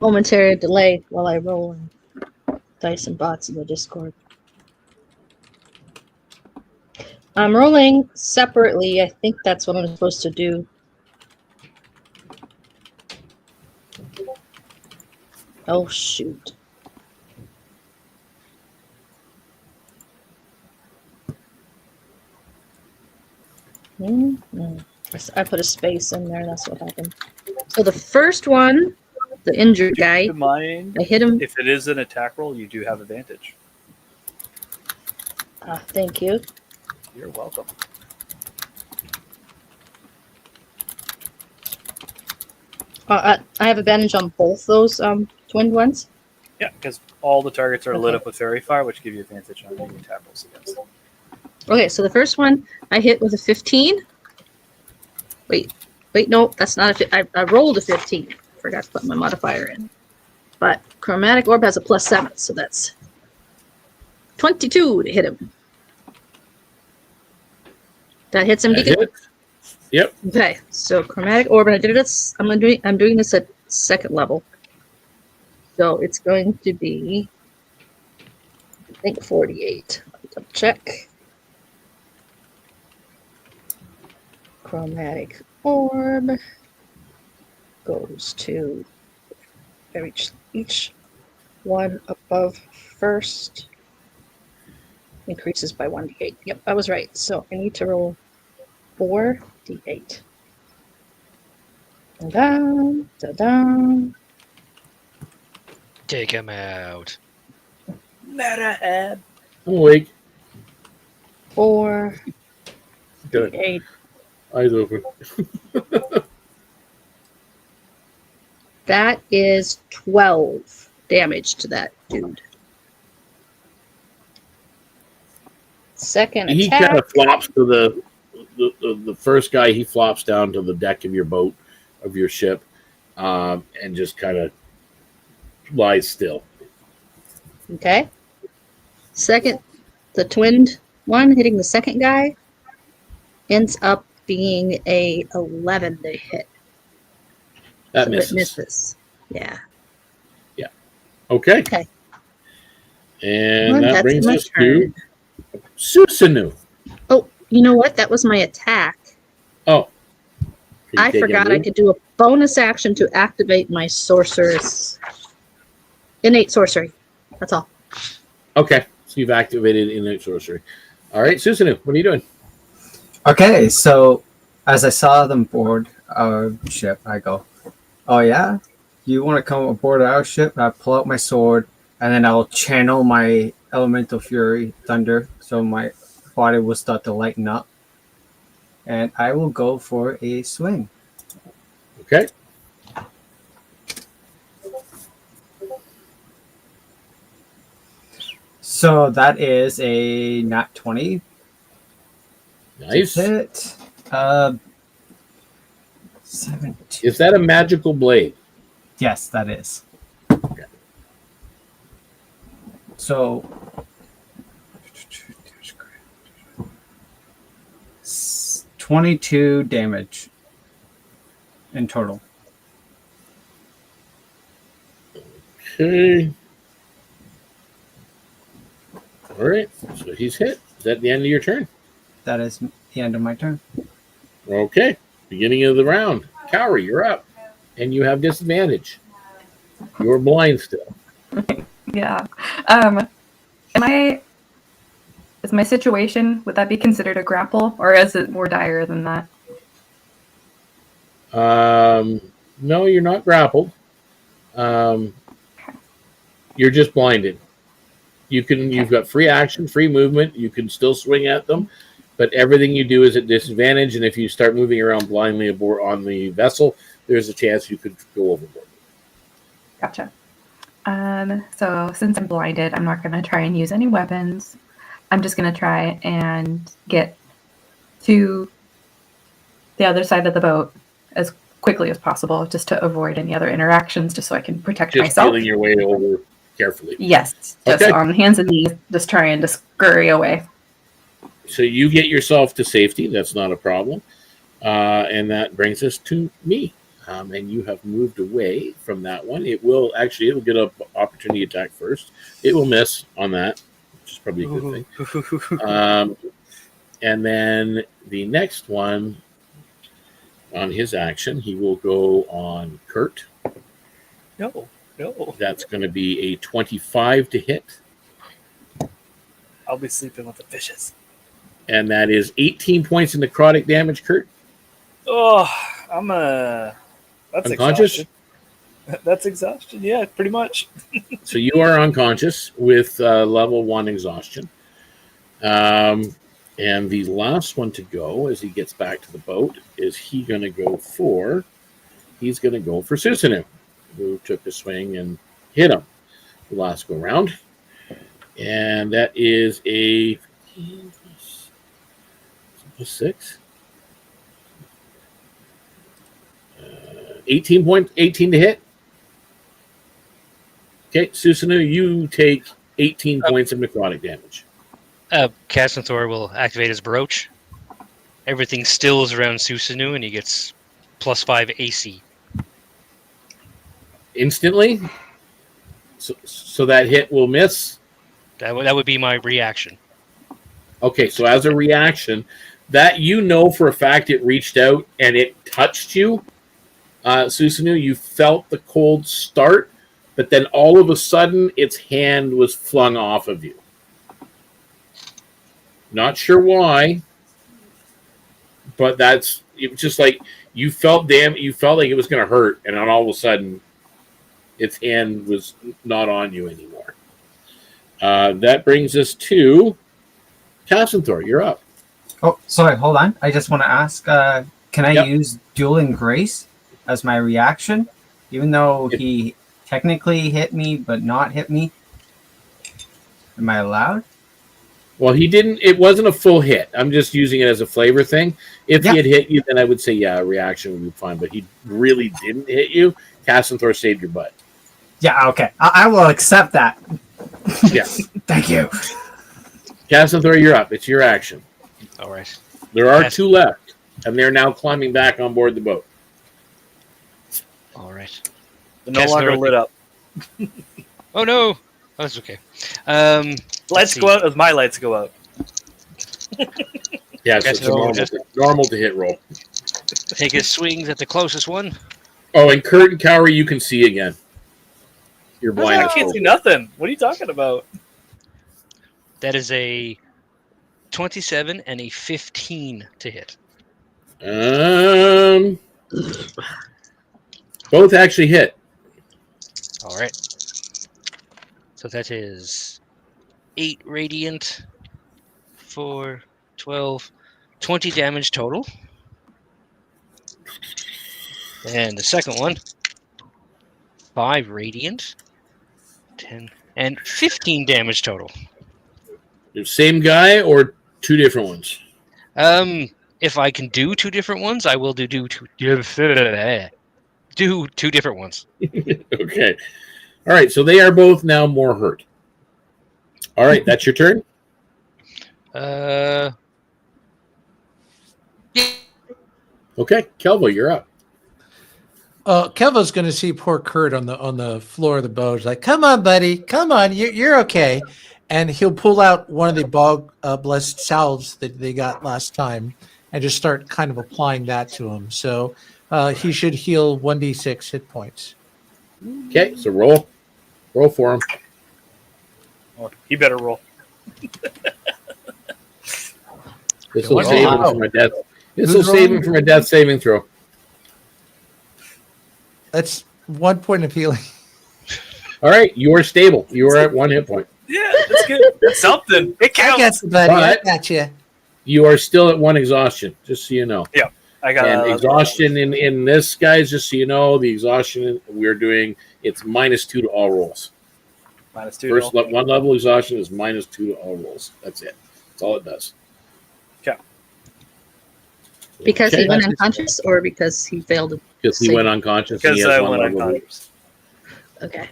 Momentary delay while I roll dice and bots in the Discord. I'm rolling separately. I think that's what I'm supposed to do. Oh, shoot. I put a space in there. That's what happened. So the first one, the injured guy, Keep in mind, I hit him. if it is an attack roll, you do have advantage. Thank you. You're welcome. I have advantage on both those twinned ones. Yeah, because all the targets are lit Okay. up with fairy fire, which give you advantage on any attack rolls against them. Okay, so the first one I hit with a 15. Wait, no, that's not I rolled a 15. Forgot to put my modifier in. But chromatic orb has a +7, so that's 22 to hit him. That hits him. That Deacon? hits. Yep. Okay, so chromatic orb, and I did it. I'm doing this at second level. So it's going to be, I think, 48. Let me double check. Chromatic orb goes to each one above first. Increases by 1d8. Yep, I was right. So I need to roll 4d8. Da-da, da-da. Take him out. Meta head. I'm awake. 4 Good. d8. Eyes open. That is 12 damage to that dude. Second He attack. kind of flops to the first guy. He flops down to the deck of your boat, of your ship, and just kind of lies still. Okay. Second, the twinned one hitting the second guy ends up being a 11 to hit. That So misses. it misses. Yeah. Okay. Okay. And Well, that that's brings my us turn. to Susanu. Oh, you know what? That was my attack. Oh. I forgot I could do a bonus action to activate my sorceress. Innate sorcery. That's all. Okay. So you've activated innate sorcery. All right, Susanu, what are you doing? Okay, so as I saw them board our ship, I go, "Oh yeah, you want to come aboard our ship?" I pull out my sword, and then I'll channel my elemental fury, thunder, so my body will start to lighten up, and I will go for a swing. Okay. So that is a nat 20. Nice. Hit. 17. Is that a magical blade? Yes, that is. Okay. So 22 damage in total. Okay. All right. So he's hit. Is that the end of your turn? That is the end of my turn. Okay. Beginning of the round. Cowrie, you're up. And you have disadvantage. You're blind still. Yeah. Is my situation, would that be considered a grapple, or is it more dire than that? No, you're not grappled. You're just blinded. You've got free action, free movement. You can still swing at them, but everything you do is at disadvantage. And if you start moving around blindly aboard on the vessel, there's a chance you could go overboard. Gotcha. So since I'm blinded, I'm not going to try and use any weapons. I'm just going to try and get to the other side of the boat as quickly as possible, just to avoid any other interactions, just so I can protect Just myself. feeling your way over carefully. Yes, just Okay. on hands and knees, just trying to scurry away. So you get yourself to safety. That's not a problem. And that brings us to me. And you have moved away from that one. It'll get an opportunity attack first. It will miss on that, which is probably a good thing. And then the next one, on his action, he will go on Kurt. No. That's going to be a 25 to hit. I'll be sleeping with the fishes. And that is 18 points of necrotic damage, Kurt. Oh, that's Unconscious? exhaustion. That's exhaustion, yeah, pretty much. So you are unconscious with level 1 exhaustion. And the last one to go as he gets back to the boat is he's going to go for Susanu, who took a swing and hit him the last go round. And that is a 6. 18 to hit. Okay, Susanu, you take 18 points of necrotic damage. Casanthor will activate his brooch. Everything stills around Susanu, and he gets +5 AC. Instantly? So that hit will miss? That would be my reaction. Okay, so as a reaction, that for a fact it reached out and it touched you, Susanu, you felt the cold start, but then all of a sudden its hand was flung off of you. Not sure why, but it was just like you felt like it was going to hurt, and then all of a sudden its hand was not on you anymore. That brings us to Casanthor. You're up. Oh, sorry, hold on. I just want to ask, can I use Dueling Grace as my reaction? Even though he technically hit me, but not hit me? Am I allowed? Well, he didn't. It wasn't a full hit. I'm just using it as a flavor thing. If he had hit you, then I would say, a reaction would be fine. But he really didn't hit you. Casanthor saved your butt. Yeah, okay. I will accept that. Yeah. Thank you. Casanthor, you're up. It's your action. All right. There are 2 left, and they're now climbing back on board the boat. All right. They're no longer lit up. Oh, no. Oh, that's okay. Lights go out as my lights go out. Yeah, so it's a normal to hit roll. Take his swings at the closest one. Oh, and Kurt and Cowrie, you can see again. You're blind. I can't see nothing. What are you talking about? That is a 27 and a 15 to hit. Both actually hit. All right. So that is 8 radiant, 4, 12, 20 damage total. And the second one, 5 radiant, 10, and 15 damage total. The same guy or 2 different ones? If I can do 2 different ones, I will do 2 different ones. Okay. All right, so they are both now more hurt. All right, that's your turn? Yeah. Okay, Kelvo, you're up. Kevo's going to see poor Kurt on the floor of the boat. He's like, "Come on, buddy, come on, you're okay." And he'll pull out one of the bog blessed salves that they got last time, and just start kind of applying that to him. So he should heal 1d6 hit points. Okay, so roll for him. Well, he better roll. This will Wow. save him from a death. This will save him from a death saving throw. That's 1 point of healing. All right, you are stable. You are at 1 hit point. Yeah, that's good. That's something. It I counts. got you, buddy. I But- got you. You are still at 1 exhaustion, just so you know. I got And exhaustion in this, guys, just so you know, the exhaustion we're doing, it's -2 to all rolls. -2. First one level exhaustion is -2 to all rolls. That's it. That's all it does. Okay. Because Okay. he went unconscious or because he failed? Because he went unconscious. and he Because has I one went level. unconscious. Okay.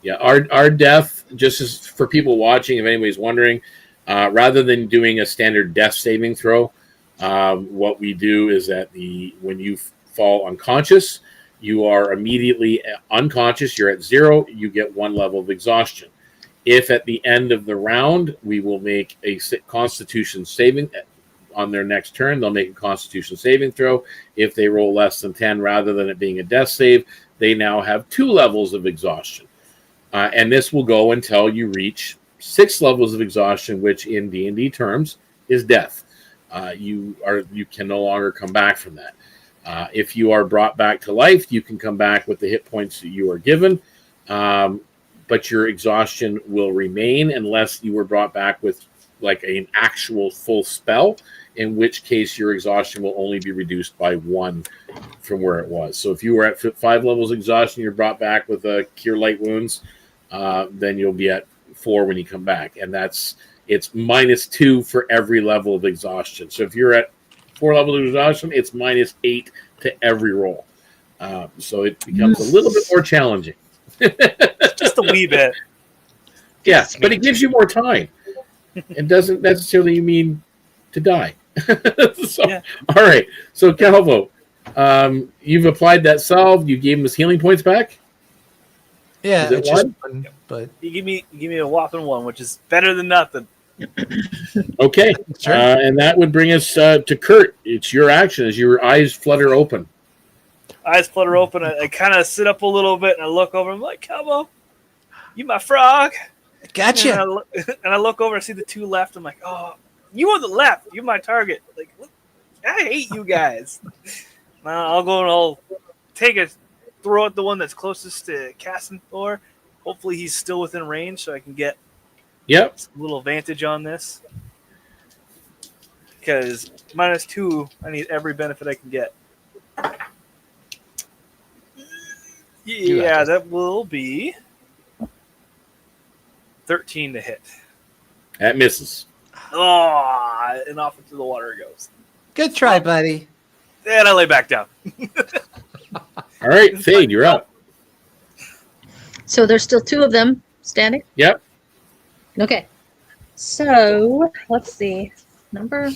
Yeah, our death, just as for people watching, if anybody's wondering, rather than doing a standard death saving throw, what we do is that when you fall unconscious, you are immediately unconscious. You're at 0. You get 1 level of exhaustion. If at the end of the round, we will make a Constitution saving on their next turn, they'll make a Constitution saving throw. If they roll less than 10, rather than it being a death save, they now have 2 levels of exhaustion. And this will go until you reach 6 levels of exhaustion, which in D&D terms is death. You can no longer come back from that. If you are brought back to life, you can come back with the hit points that you are given, but your exhaustion will remain unless you were brought back with like an actual full spell, in which case your exhaustion will only be reduced by 1 from where it was. So if you were at 5 levels of exhaustion, you're brought back with a Cure Light Wounds, then you'll be at 4 when you come back, and it's -2 for every level of exhaustion. So if you're at 4 levels of exhaustion, it's -8 to every roll. So it becomes a little bit more challenging. Just a wee bit. Yeah, but it gives you more time. It doesn't necessarily mean to die. So, Yeah. All right. So Calvo, you've applied that salve. You gave him his healing points back. Yeah, Is it it's just 1? one, but You give me a whopping 1, which is better than nothing. Okay. Sure. And that would bring us to Kurt. It's your action as your eyes flutter open. Eyes flutter open. I kind of sit up a little bit and I look over. I'm like, "Come on, you my frog." gotcha. And I look over and see the 2 left. I'm like, "Oh, you on the left. You're my target." Like, I hate you guys. I'll go and I'll throw at the one that's closest to Cassenthor. Hopefully he's still within range so I can get Yep. a little advantage on this. Because -2, I need every benefit I can get. Yeah, that will be 13 to hit. That misses. Oh, and off into the water it goes. Good try, buddy. And I lay back down. All right, Fade, you're up. So there's still 2 of them standing? Yep. Okay. So let's see. Number.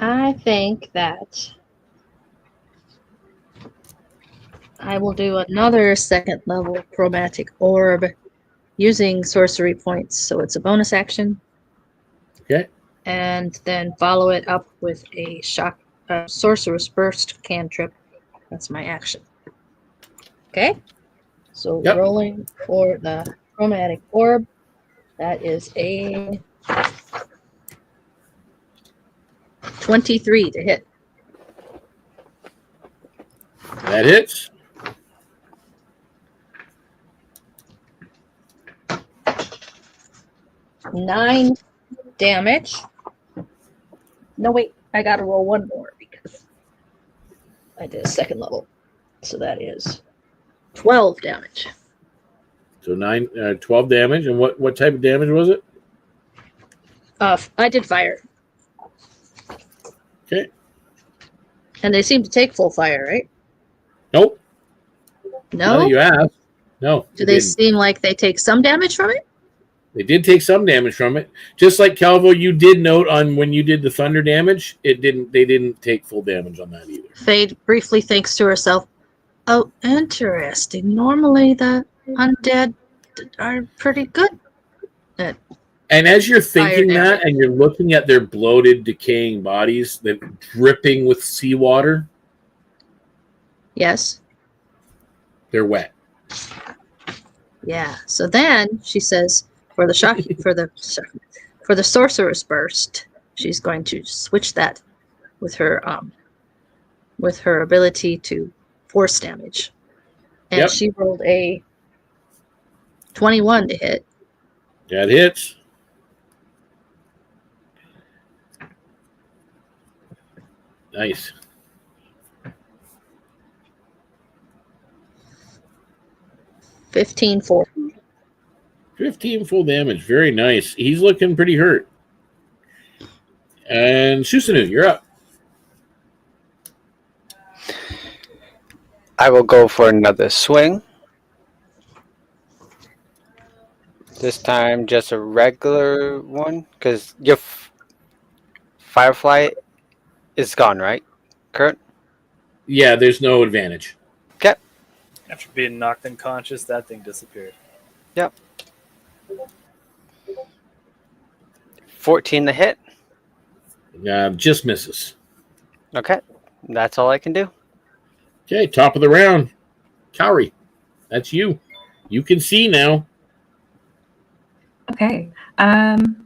I think that I will do another 2nd level chromatic orb using sorcery points, so it's a bonus action. Okay. And then follow it up with a sorcerer's burst cantrip. That's my action. Okay. So Yep. rolling for the chromatic orb. That is a 23 to hit. That hits. Nine damage. No, wait. I got to roll 1 more because I did a 2nd level. So that is 12 damage. So 12 damage. And what type of damage was it? I did fire. Okay. And they seem to take full fire, right? Nope. No? You asked. No. Do they didn't. seem like they take some damage from it? They did take some damage from it. Just like Calvo, you did note on when you did the thunder damage, they didn't take full damage on that either. Fade briefly thinks to herself, "Oh, interesting. Normally the undead are pretty good at And as you're thinking Fire that, damage. and you're looking at their bloated, decaying bodies that dripping with seawater, yes. they're wet. Yeah. So then she says, for the sorcerer's burst, she's going to switch that with her ability to force damage, and Yep. she rolled a 21 to hit. That hits. Nice. 15 for 15 full damage. Very nice. He's looking pretty hurt. And Susanu, you're up. I will go for another swing. This time just a regular one, because your Firefly is gone, right, Kurt? Yeah, there's no advantage. Okay. After being knocked unconscious, that thing disappeared. Yep. 14 to hit. Just misses. Okay. That's all I can do. Okay, top of the round. Kauri, that's you. You can see now. Okay.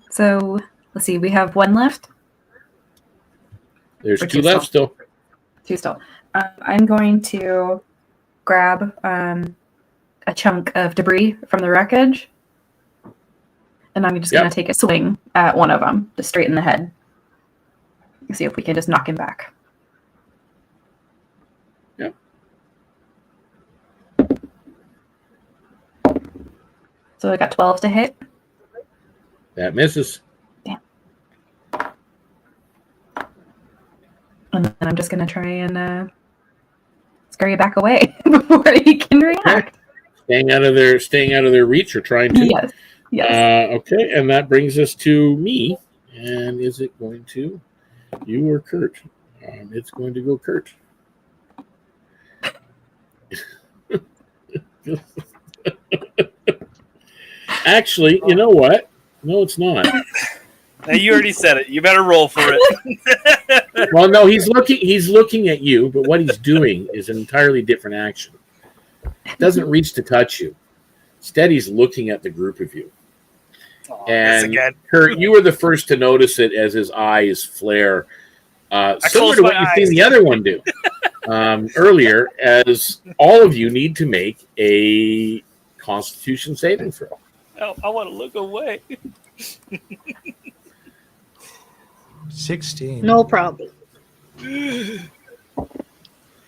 So let's see. We have one left. There's Or two two left still. Two still. I'm going to grab a chunk of debris from the wreckage, and I'm just going to take a swing at one of them, just straight in the head. See if we can just knock him back. Yep. So I got 12 to hit. That misses. Damn. And then I'm just going to try and scurry back away before he can react. Staying out of their reach or trying to. Yes. Yes. Okay, and that brings us to me. And is it going to you or Kurt? It's going to go Kurt. Actually, you know what? No, it's not. Now you already said it. You better roll for it. Well, no, he's looking at you, but what he's doing is an entirely different action. Doesn't reach to touch you. Instead, he's looking at the group of you. Oh, And again. Kurt, you were the first to notice it as his eyes flare. Similar closed to my what you've eyes. seen the other one do earlier, as all of you need to make a Constitution saving throw. I want to look away. 16. no problem.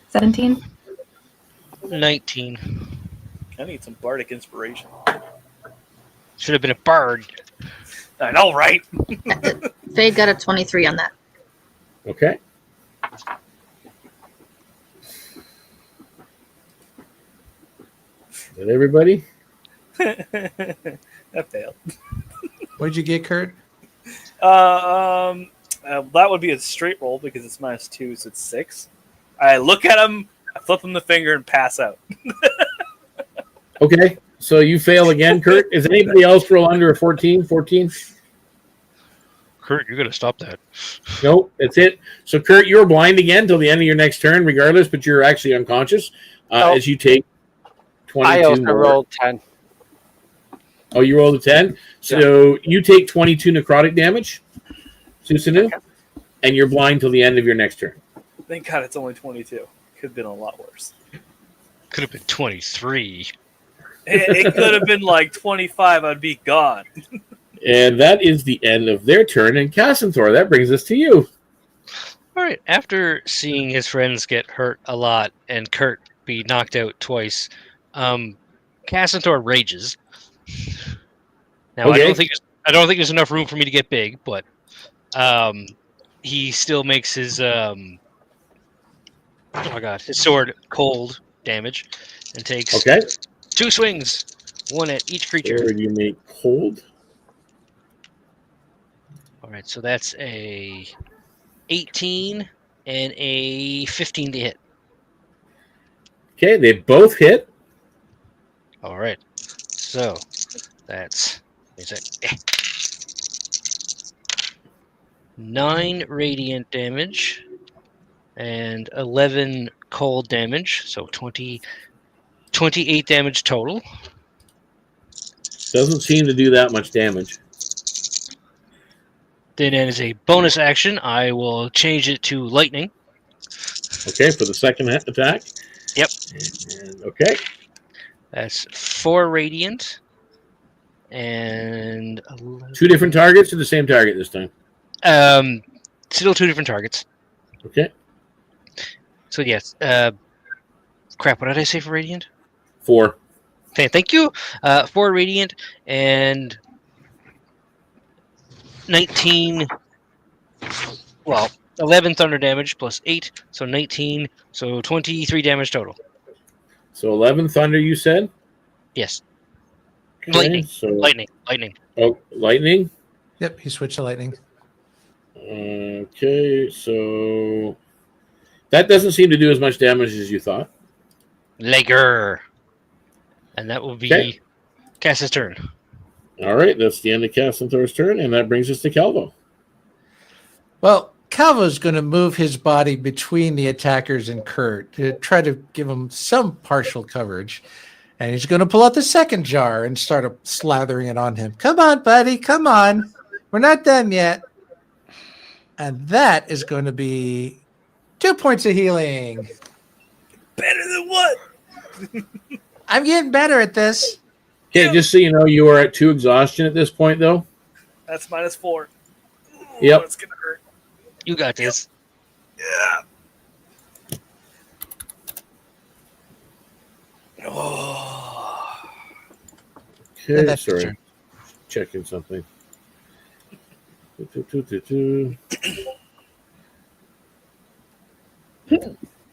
17. 19. I need some bardic inspiration. Should have been a bard. I know, right? Fade got a 23 on that. Okay. Is that everybody? That failed. What did you get, Kurt? That would be a straight roll because it's -2, so it's 6. I look at him, I flip him the finger, and pass out. Okay. So you fail again, Kurt. Is anybody else roll under a 14? 14? Kurt, you got to stop that. Nope, that's it. So, Kurt, you're blind again till the end of your next turn, regardless, but you're actually unconscious as you take 22 I also more. rolled 10. Oh, you rolled a 10? So you take 22 necrotic damage, Susanu, and you're blind till the end of your next turn. Thank God it's only 22. Could have been a lot worse. Could have been 23. It could have been like 25. I'd be gone. And that is the end of their turn. And Cassanthor, that brings us to you. All right. After seeing his friends get hurt a lot and Kurt be knocked out twice, Cassanthor rages. Now Okay. I don't think there's enough room for me to get big, but he still makes his his sword cold damage and takes Okay. 2 swings, 1 at each creature. Or you make cold. All right, so that's a 18 and a 15 to hit. Okay, they both hit. All right, so that's 9 radiant damage and 11 cold damage, so 28 damage total. Doesn't seem to do that much damage. Then, as a bonus action, I will change it to lightning. Okay, for the second attack. Yep. And, okay. That's 4 radiant and 11. 2 different targets or the same target this time? Still 2 different targets. Okay. So yes. Crap. What did I say for radiant? 4. Okay, thank you. 4 radiant and 19. Well, 11 thunder damage plus 8, so 19. So 23 damage total. So 11 thunder, you said? Yes. Okay, Lightning. So, Lightning. Oh, lightning? Yep, he switched to lightning. Okay, so that doesn't seem to do as much damage as you thought. Lager. And that will be Okay. Cass's turn. All right, that's the end of Cassanthor's turn, and that brings us to Calvo. Well, Calvo's going to move his body between the attackers and Kurt to try to give him some partial coverage. And he's going to pull out the second jar and start slathering it on him. Come on, buddy. Come on. We're not done yet. And that is going to be 2 points of healing. Better than what? I'm getting better at this. Okay, just so you know, you are at 2 exhaustion at this point, though. That's -4. Ooh, Yep. That's gonna hurt. You got this. Yeah. Oh. Okay, And that's sorry. your turn. Checking something.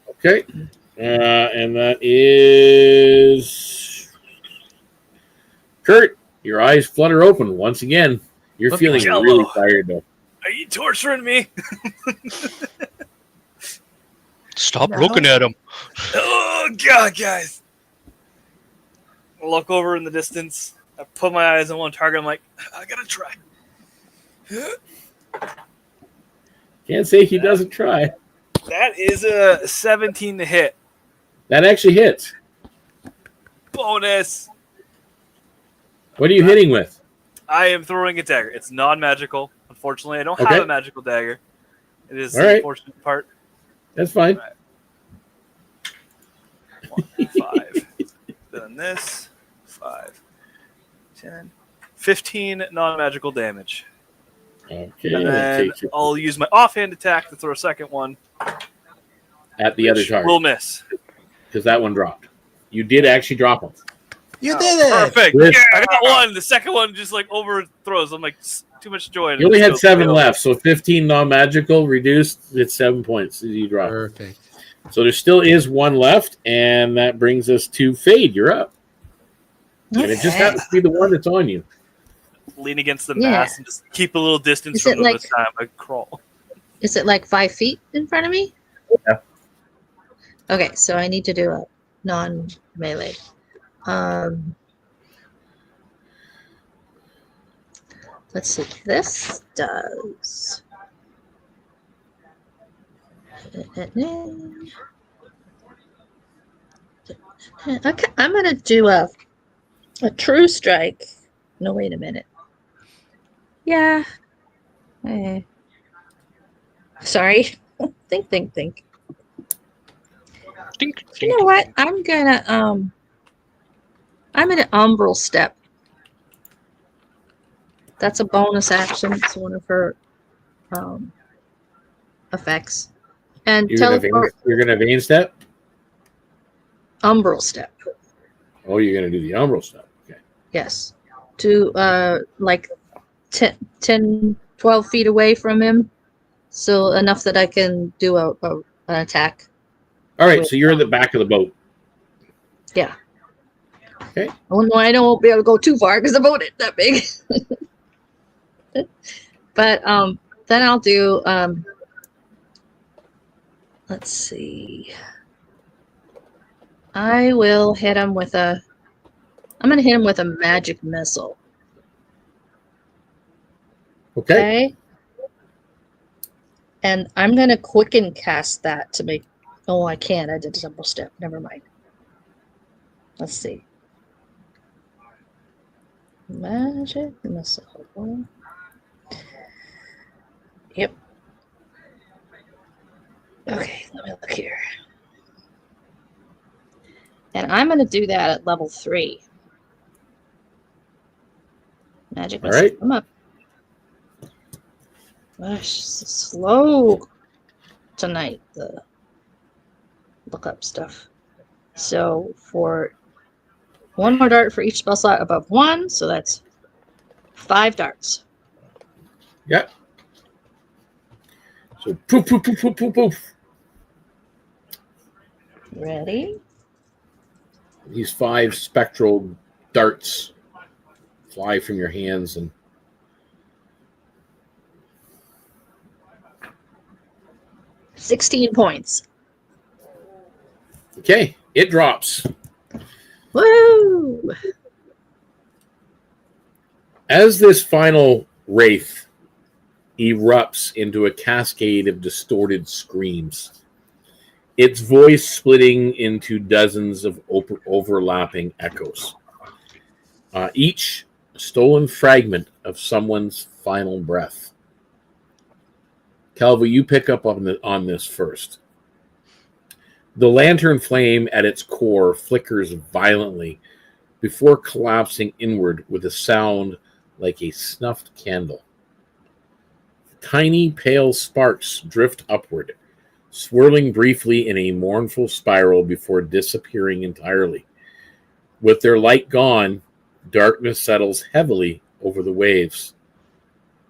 Okay. And that is Kurt. Your eyes flutter open once again. You're Okay. feeling Jello. really tired, though. Are you torturing me? Stop No. looking at him. Oh God, guys! I look over in the distance. I put my eyes on one target. I'm like, I gotta try. Can't say he doesn't try. That is a 17 to hit. That actually hits. Bonus. What are you hitting with? I am throwing a dagger. It's non-magical. Unfortunately, I don't Okay. have a magical dagger. It is All the right. unfortunate part. That's fine. 1, 5. Then this. 5, 10, 15 non-magical damage. Okay. And then Take it I'll use my offhand attack to throw a second one. at the other which target will miss. because that one dropped. You did actually drop him. You did it. Perfect. Yes. I got one. The second one just like overthrows. I'm like, too much joy. You only had 7 left, so 15 non-magical reduced. It's 7 points. You drop. Perfect. So there still is 1 left, and that brings us to Fade. You're up, and it just happens to be the one that's on you. Lean against the Yeah. mast and just keep a little distance Is from it them like- this time. I crawl. Is it like 5 feet in front of me? Yeah. Okay, so I need to do a non-melee. Let's see. This does. Okay, I'm gonna do a true strike. No, wait a minute. Yeah. Sorry. Think. Dink, You dink. know what? I'm gonna umbral step. That's a bonus action. It's one of her effects. And You're gonna teleport vein step. umbral step. Oh, you're gonna do the umbral step. Okay. Yes. To like 10, 12 feet away from him. So enough that I can do an attack. All right. So you're in the back of the boat. Yeah. Okay. Oh no, I won't be able to go too far because the boat ain't that big. But then I'll do let's see. I will hit him with a. I'm gonna hit him with a magic missile. Okay. And I'm gonna quicken cast that to make. Oh, I can't. I did a double step. Never mind. Let's see. Magic missile. Yep. Okay, let me look here. And I'm going to do that at level 3. Magic missile. All right. Come up. Gosh, slow tonight, the look up stuff. So for 1 more dart for each spell slot above 1, so that's 5 darts. Yep. So poof, poof, poof, poof, poof, poof. Ready? These 5 spectral darts fly from your hands and 16 points. okay, it drops. Woo! As this final wraith erupts into a cascade of distorted screams, its voice splitting into dozens of overlapping echoes, each a stolen fragment of someone's final breath. Calva, you pick up on this first. The lantern flame at its core flickers violently before collapsing inward with a sound like a snuffed candle. Tiny pale sparks drift upward, swirling briefly in a mournful spiral before disappearing entirely. With their light gone, darkness settles heavily over the waves,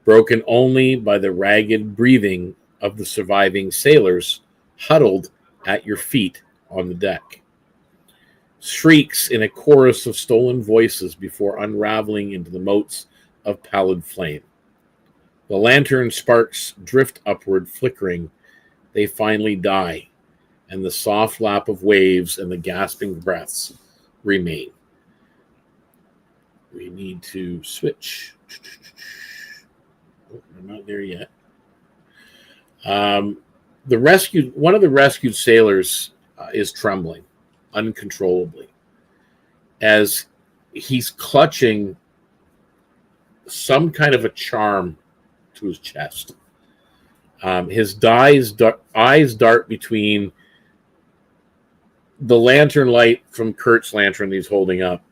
broken only by the ragged breathing of the surviving sailors huddled at your feet on the deck. Shrieks in a chorus of stolen voices before unraveling into the motes of pallid flame. The lantern sparks drift upward, flickering. They finally die, and the soft lap of waves and the gasping breaths remain. We need to switch. Oh, we're not there yet. One of the rescued sailors is trembling uncontrollably as he's clutching some kind of a charm to his chest. His eyes dart between the lantern light from Kurt's lantern that he's holding up,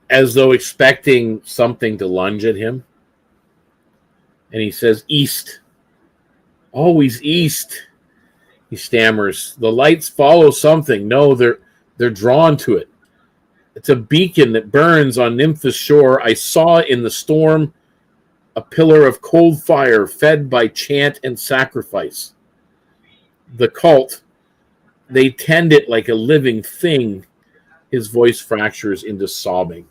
as though expecting something to lunge at him. And he says, "East. Always east." He stammers. "The lights follow something. No, they're drawn to it. It's a beacon that burns on Nymph's shore. I saw it in the storm, a pillar of cold fire fed by chant and sacrifice. The cult, they tend it like a living thing." His voice fractures into sobbing.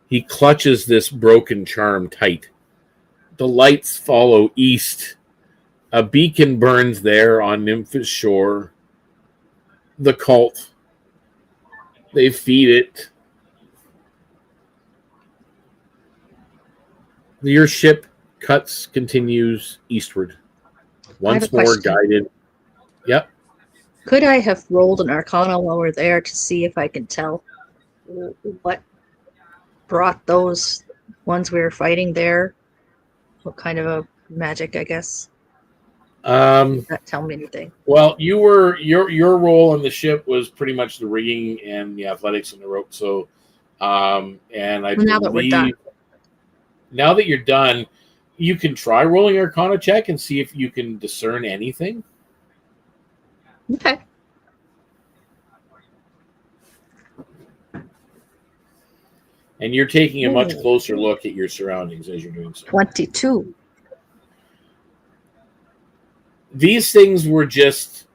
He clutches this broken charm tight. The lights follow east. A beacon burns there on Nymph's shore. The cult, they feed it. Your ship continues eastward. Once more question. guided. Yep. Could I have rolled an Arcana while we're there to see if I can tell what brought those ones we were fighting there? What kind of a magic, I guess? Not tell me anything. Well, your role on the ship was pretty much the rigging and the athletics and the rope. So, and I Now that we're done. Now that you're done, you can try rolling an Arcana check and see if you can discern anything. Okay. And you're taking a much closer look at your surroundings as you're doing so. 22. These things were just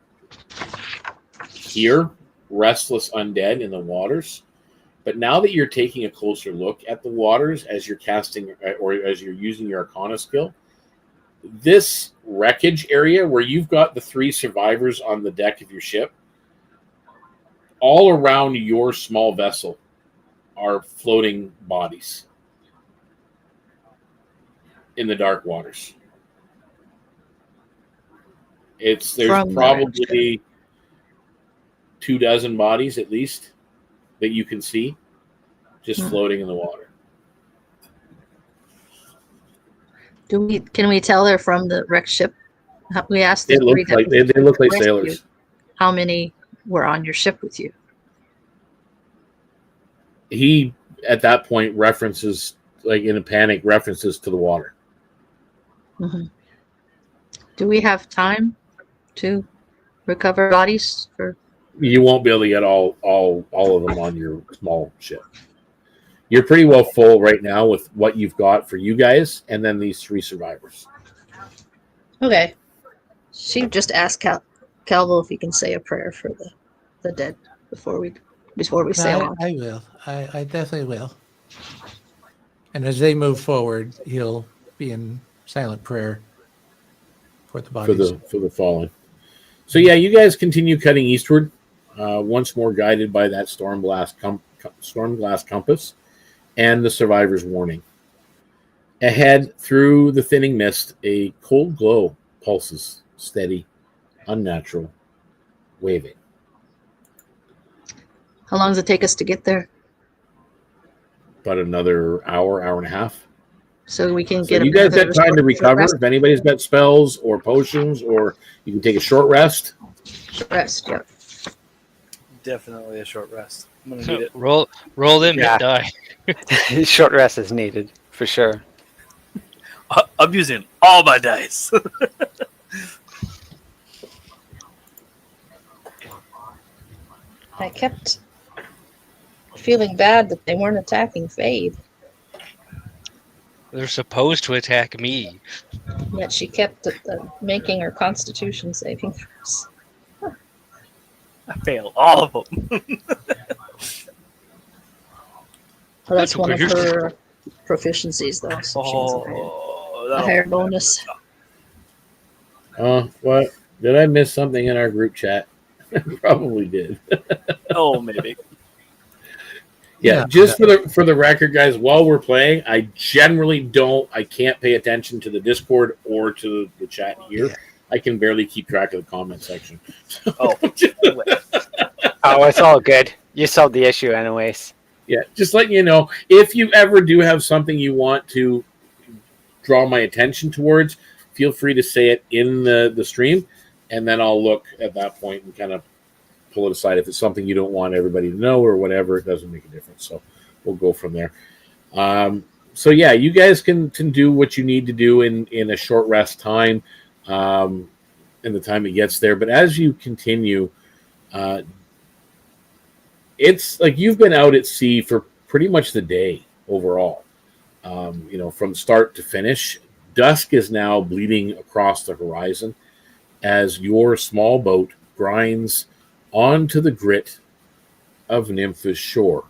here, restless undead in the waters. But now that you're taking a closer look at the waters as you're casting or as you're using your Arcana skill, this wreckage area where you've got the 3 survivors on the deck of your ship, all around your small vessel are floating bodies in the dark waters. There's From the probably 24 bodies at least that you can see just floating in the water. Can we tell they're from the wrecked ship? We asked They look like they look like rescue. sailors. How many were on your ship with you? He at that point references, like in a panic, references to the water. Mm-hmm. Do we have time to recover bodies for? You won't be able to get all of them on your small ship. You're pretty well full right now with what you've got for you guys, and then these 3 survivors. Okay. She just asked Calvo if he can say a prayer for the dead before we sail on. I will. I definitely will. And as they move forward, he'll be in silent prayer for the bodies. For the fallen. So yeah, you guys continue cutting eastward, once more guided by that storm glass compass and the survivor's warning. Ahead, through the thinning mist, a cold glow pulses, steady, unnatural, waving. How long does it take us to get there? About another hour and a half. So we can So get. you guys got time to short recover. rest? If anybody's got spells or potions, or you can take a short rest. Short rest. Yep. Definitely a short rest. I'm gonna need it. Roll them, Yeah. die. Short rest is needed for sure. I'm using all my dice. I kept feeling bad that they weren't attacking Fade, They're supposed to attack me. yet she kept making her Constitution saving throws. I fail all of them. Well, that's That's one of weird. her proficiencies, though. So she has a higher bonus. What? Did I miss something in our group chat? Probably did. Oh, maybe. Yeah, just for the record, guys, while we're playing, I generally I can't pay attention to the Discord or to the chat here. Yeah. I can barely keep track of the comment section. Oh, Oh, it's all good. You solved the issue anyways. Yeah, just letting you know, if you ever do have something you want to draw my attention towards, feel free to say it in the stream, and then I'll look at that point and kind of pull it aside. If it's something you don't want everybody to know or whatever, it doesn't make a difference. So we'll go from there. So yeah, you guys can do what you need to do in a short rest time, in the time it gets there. But as you continue, it's like you've been out at sea for pretty much the day overall. From start to finish. Dusk is now bleeding across the horizon as your small boat grinds onto the grit of Nympha's shore.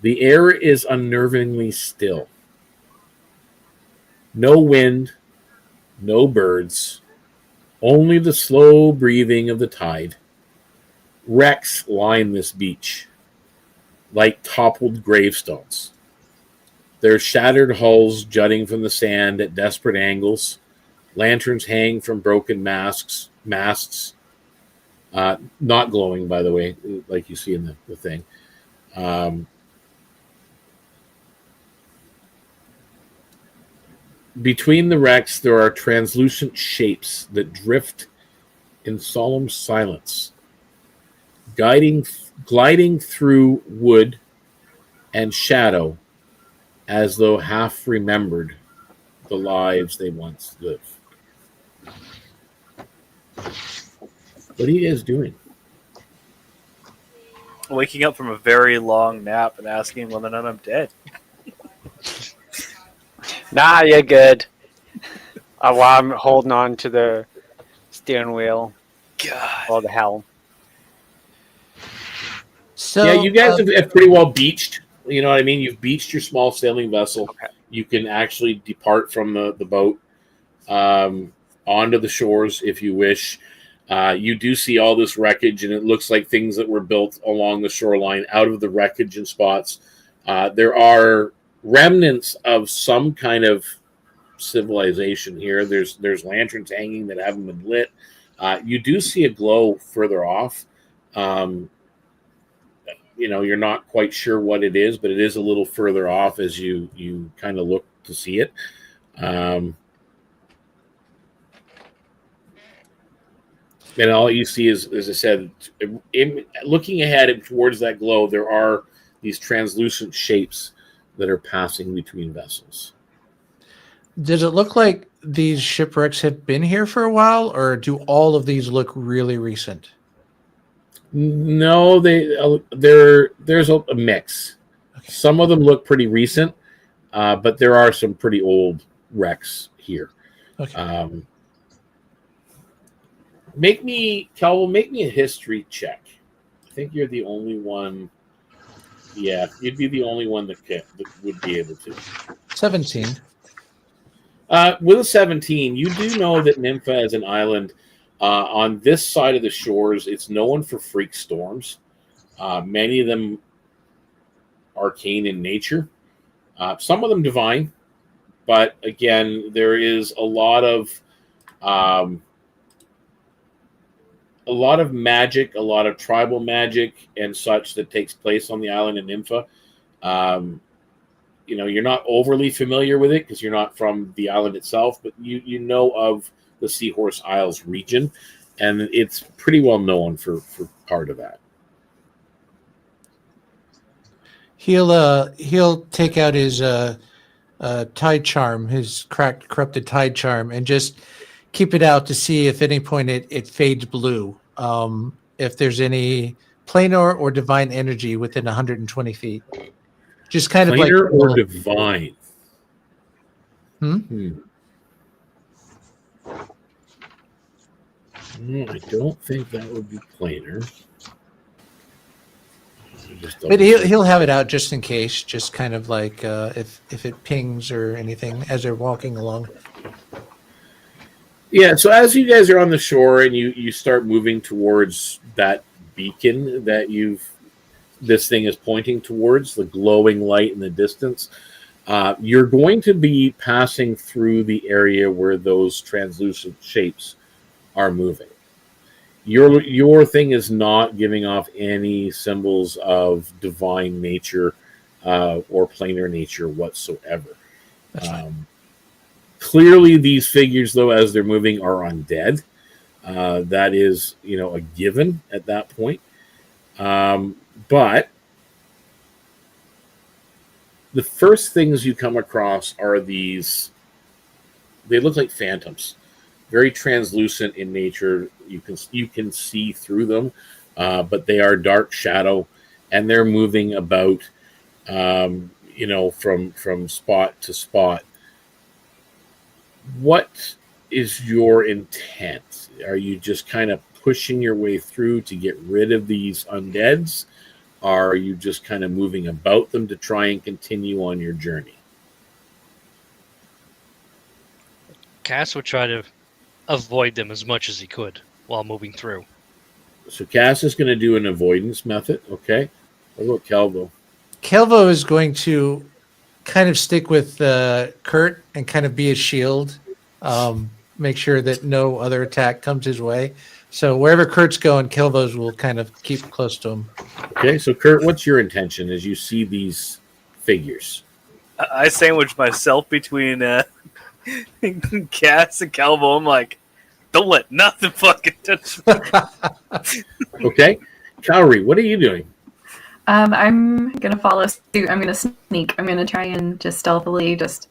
The air is unnervingly still. No wind, no birds, only the slow breathing of the tide. Wrecks line this beach like toppled gravestones. Their shattered hulls jutting from the sand at desperate angles. Lanterns hang from broken masts, not glowing, by the way, like you see in the thing. Between the wrecks, there are translucent shapes that drift in solemn silence, gliding through wood and shadow as though half remembered the lives they once lived. What are you guys doing? Waking up from a very long nap and asking whether or not I'm dead. Nah, you're good. While I'm holding on to the steering wheel. God. All the hell. So Yeah, you guys have pretty well beached. You know what I mean? You've beached your small sailing vessel. Okay. You can actually depart from the boat onto the shores if you wish. You do see all this wreckage, and it looks like things that were built along the shoreline out of the wreckage in spots. There are remnants of some kind of civilization here. There's lanterns hanging that haven't been lit. You do see a glow further off. You're not quite sure what it is, but it is a little further off as you kind of look to see it. And all you see is, as I said, looking ahead towards that glow, there are these translucent shapes that are passing between vessels. does it look like these shipwrecks have been here for a while, or do all of these look really recent? No, there's a mix. Okay. Some of them look pretty recent, but there are some pretty old wrecks here. Okay. Make me a history check. I think you're the only one. Yeah, you'd be the only one that would be able to. 17. With a 17, you do know that Nympha is an island. On this side of the shores, it's known for freak storms. Many of them arcane in nature. Some of them divine. But again, there is a lot of magic, a lot of tribal magic and such that takes place on the island of Nympha. You're not overly familiar with it because you're not from the island itself, but you know of the Seahorse Isles region, and it's pretty well known for part of that. He'll take out his tide charm, his corrupted tide charm, and just keep it out to see if at any point it fades blue. If there's any planar or divine energy within 120 feet. Just kind of like planar or divine. I don't think that would be planar. But he'll have it out just in case, just kind of like if it pings or anything as they're walking along. Yeah, so as you guys are on the shore and you start moving towards that beacon that this thing is pointing towards, the glowing light in the distance, you're going to be passing through the area where those translucent shapes are moving. Your thing is not giving off any symbols of divine nature or planar nature whatsoever. Clearly, these figures, though, as they're moving, are undead. That is, a given at that point. But the first things you come across are these. They look like phantoms, very translucent in nature. You can see through them, but they are dark shadow, and they're moving about, from spot to spot. What is your intent? Are you just kind of pushing your way through to get rid of these undeads? Or are you just kind of moving about them to try and continue on your journey? Cass would try to avoid them as much as he could while moving through. So Cass is going to do an avoidance method, okay? What about Kelvo? Kelvo is going to kind of stick with Kurt and kind of be a shield, make sure that no other attack comes his way. So wherever Kurt's going, Kelvo's will kind of keep close to him. Okay, so Kurt, what's your intention as you see these figures? I sandwich myself between Cass and Calvo. I'm like, don't let nothing fucking touch me. Okay. Cowrie, what are you doing? I'm gonna follow suit. I'm gonna sneak. I'm gonna try and just stealthily just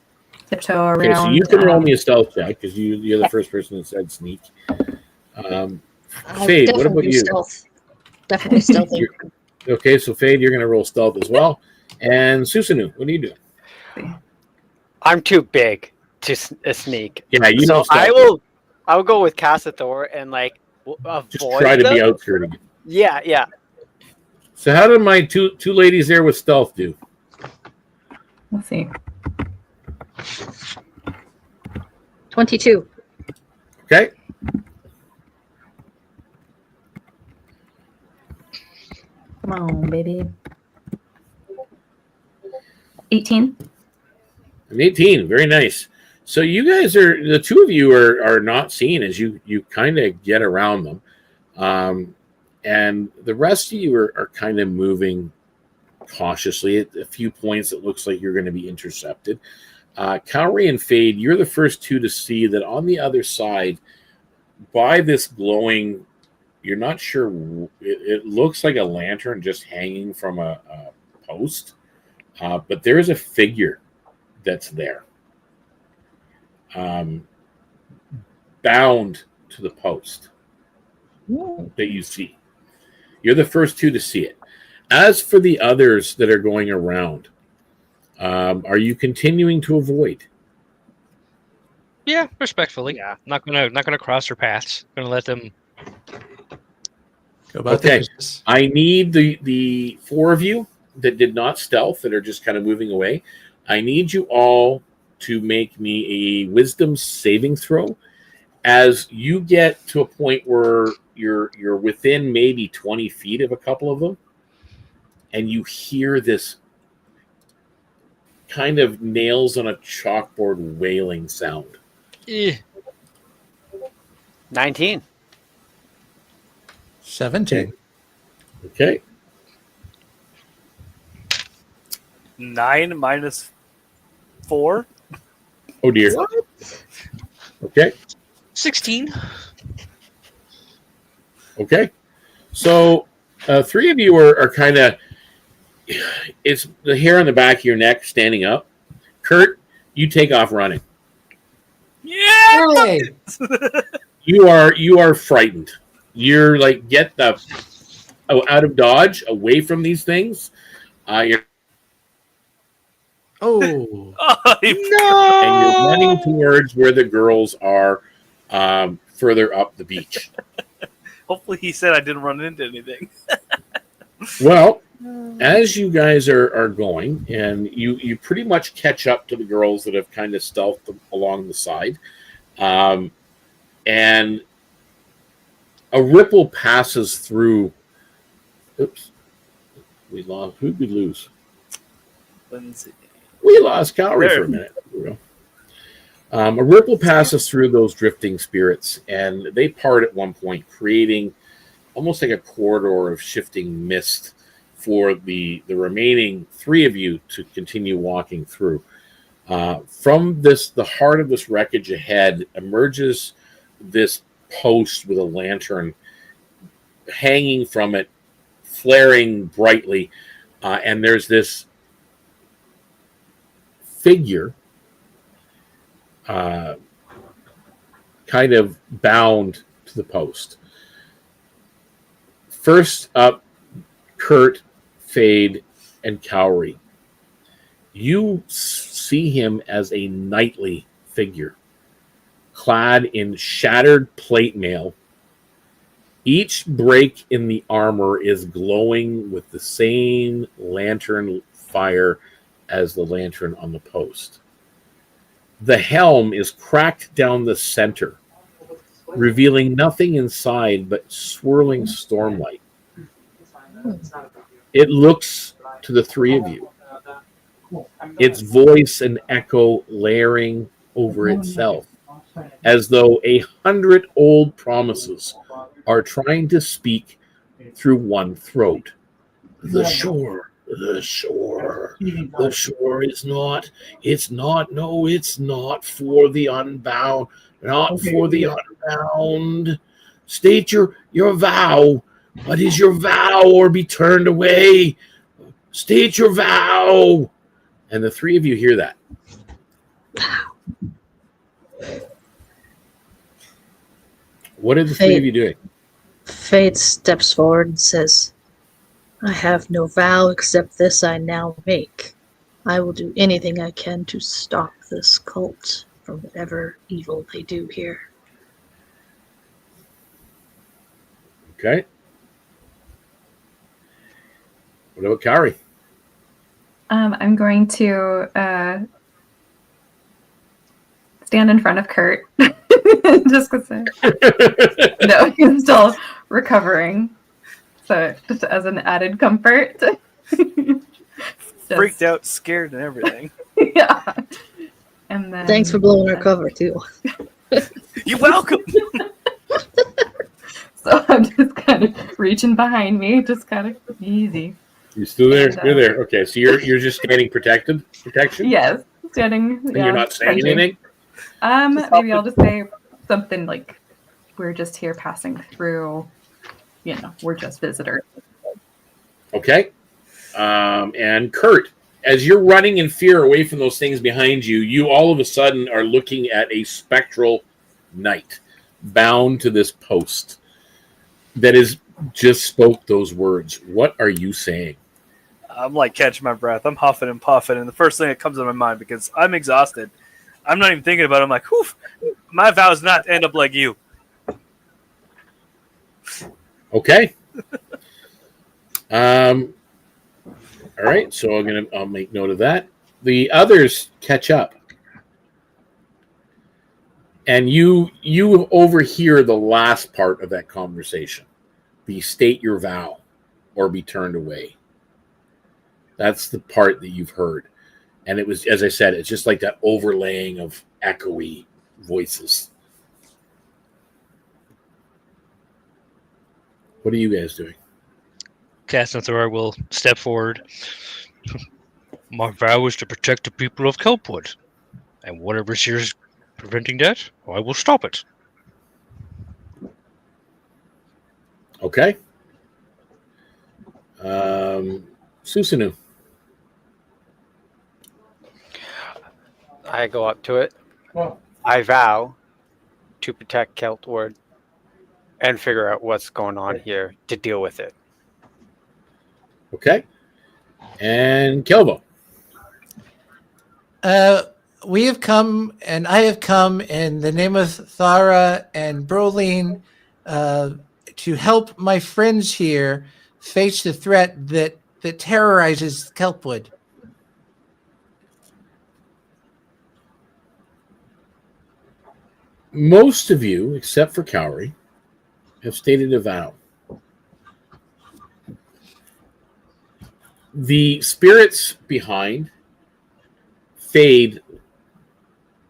tiptoe around. Okay, so you can roll me a stealth check because you're the first person that said sneak. Fade, what about you? Stealth. Definitely stealthy. Okay, so Fade, you're going to roll stealth as well. And Susanu, what are you doing? I'm too big to sneak. Yeah, you know So stealth. I will go with Cassathor and Just avoid try to be them? outskirting it. Yeah. So how did my two ladies there with stealth do? Let's see. 22. Okay. Come on, baby. 18. An 18. Very nice. So you guys are, the two of you are not seen as you kind of get around them. And the rest of you are kind of moving cautiously. At a few points, it looks like you're going to be intercepted. Cowrie and Fade, you're the first two to see that on the other side, by this glowing, you're not sure, it looks like a lantern just hanging from a post, but there is a figure that's there, bound to the post that you see. You're the first two to see it. As for the others that are going around, are you continuing to avoid? Yeah, respectfully. Yeah. Not gonna cross their paths. Gonna let them. Go about Okay. their business. I need the four of you that did not stealth, that are just kind of moving away. I need you all to make me a wisdom saving throw. As you get to a point where you're within maybe 20 feet of a couple of them, and you hear this kind of nails on a chalkboard wailing sound. 19. 17. Okay. 9 minus 4. Oh dear. Okay. 16. Okay. So three of you are kind of, it's the hair on the back of your neck standing up. Kurt, you take off running. Yeah. Hey! You are frightened. You're like, get the out of dodge, away from these things. You're Oh. and you're running towards where the girls are, further up the beach. Hopefully, he said I didn't run into anything. Well, as you guys are going, and you pretty much catch up to the girls that have kind of stealthed along the side, and a ripple passes through. Oops, we lost. Who'd we lose? Lindsay. We lost Cowrie There. for a minute. A ripple passes through those drifting spirits, and they part at one point, creating almost like a corridor of shifting mist for the remaining three of you to continue walking through. From the heart of this wreckage ahead emerges this post with a lantern hanging from it, flaring brightly, and there's this figure kind of bound to the post. First up, Kurt, Fade, and Cowrie. You see him as a knightly figure, clad in shattered plate mail. Each break in the armor is glowing with the same lantern fire as the lantern on the post. The helm is cracked down the center, revealing nothing inside but swirling stormlight. It looks to the three of you, its voice and echo layering over itself, as though 100 old promises are trying to speak through one throat. The shore. The shore. The shore is not. It's not. No, it's not for the unbound. Not for the unbound. State your vow. What is your vow, or be turned away? State your vow. And the three of you hear that. What are the three of you doing? Fate steps forward and says, I have no vow except this I now make. I will do anything I can to stop this cult from whatever evil they do here. Okay. What about Kari? I'm going to stand in front of Kurt just because no, he's still recovering. So just as an added comfort. Freaked out, scared, and everything. Yeah. And then Thanks for blowing our cover too. You're welcome. So I'm just kind of reaching behind me, just kind of easy. You still there? And, You're there. Okay, so you're just standing protection. Yes, standing. And you're not saying frenching. anything. Maybe I'll just say something like, "We're just here passing through. You know, we're just visitors." Okay. And Kurt, as you're running in fear away from those things behind you, you all of a sudden are looking at a spectral knight bound to this post that is just spoke those words. What are you saying? I'm like catching my breath. I'm huffing and puffing, and the first thing that comes to my mind, because I'm exhausted, I'm not even thinking about it. I'm like, whew, my vow is not to end up like you. Okay. All right, so I'll make note of that. The others catch up. And you overhear the last part of that conversation. Be state your vow or be turned away. That's the part that you've heard. And it was, as I said, it's just like that overlaying of echoey voices. What are you guys doing? Casanthor will step forward. My vow is to protect the people of Kelpwood, and whatever's here is preventing that, I will stop it. Okay. Susanu. I go up to it. I vow to protect Keltwood and figure out what's going on here to deal with it. Okay. And Kelvo. We have come, and I have come in the name of Thara and Brolene to help my friends here face the threat that terrorizes Kelpwood. Most of you, except for Cowrie, have stated a vow. The spirits behind fade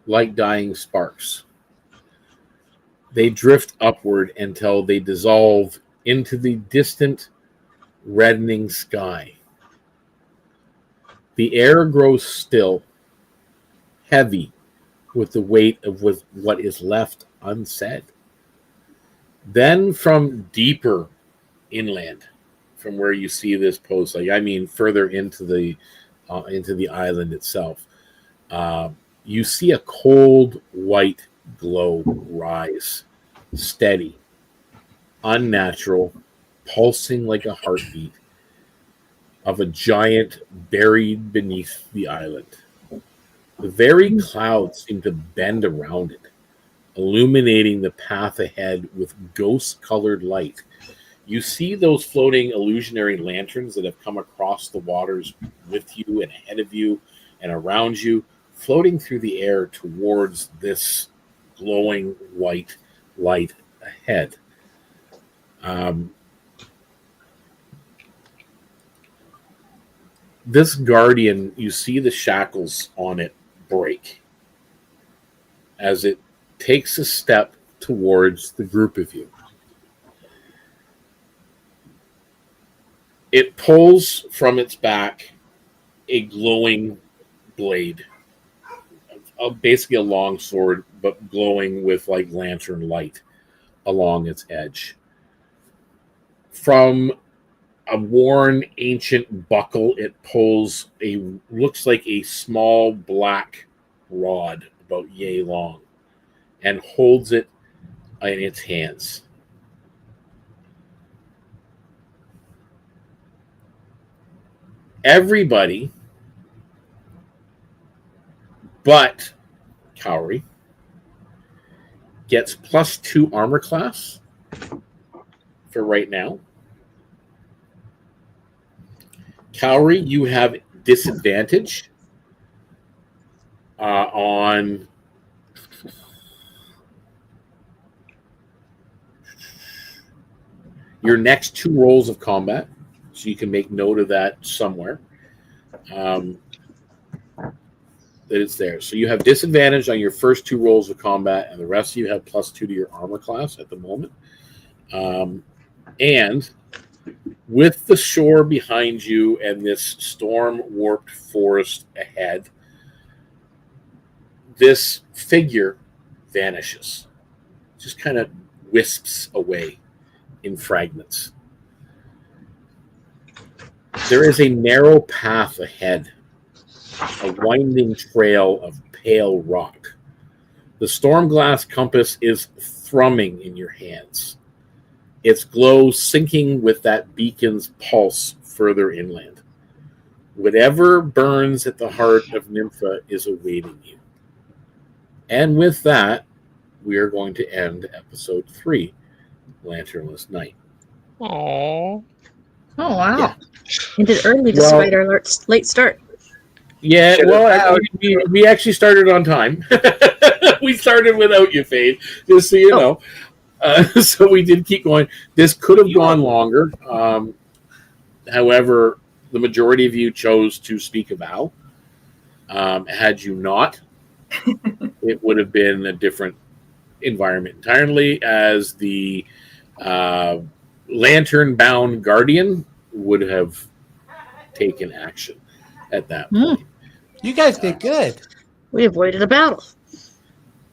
like dying sparks. They drift upward until they dissolve into the distant, reddening sky. The air grows still, heavy with the weight of what is left unsaid. Then from deeper inland, from where you see this post, further into the island itself, you see a cold white glow rise, steady, unnatural, pulsing like a heartbeat of a giant buried beneath the island. The very clouds seem to bend around it, illuminating the path ahead with ghost-colored light. You see those floating illusionary lanterns that have come across the waters with you and ahead of you and around you, floating through the air towards this glowing white light ahead. This guardian, you see the shackles on it break as it takes a step towards the group of you. It pulls from its back a glowing blade, basically a long sword, but glowing with like lantern light along its edge. From a worn ancient buckle, it pulls looks like a small black rod about yay long and holds it in its hands. Everybody but Cowrie gets +2 armor class for right now. Cowrie, you have disadvantage on your next 2 rolls of combat, so you can make note of that somewhere. That it's there. So you have disadvantage on your first 2 rolls of combat, and the rest of you have +2 to your armor class at the moment. And with the shore behind you and this storm-warped forest ahead, this figure vanishes. Just kind of wisps away in fragments. There is a narrow path ahead, a winding trail of pale rock. The storm glass compass is thrumming in your hands, its glow syncing with that beacon's pulse further inland. Whatever burns at the heart of Nympha is awaiting you. And with that, we are going to end episode 3, Lanternless Night. Aww. Oh, wow. Yeah. Ended early Well- despite our late start. Yeah, Should've well, we actually started on time. We started without you, Fade, just so you know. So we did keep going. This could have gone longer. However, the majority of you chose to speak a vow. Had you not, it would have been a different environment entirely, as the lantern-bound guardian would have taken action at that point. You guys did good. We avoided a battle.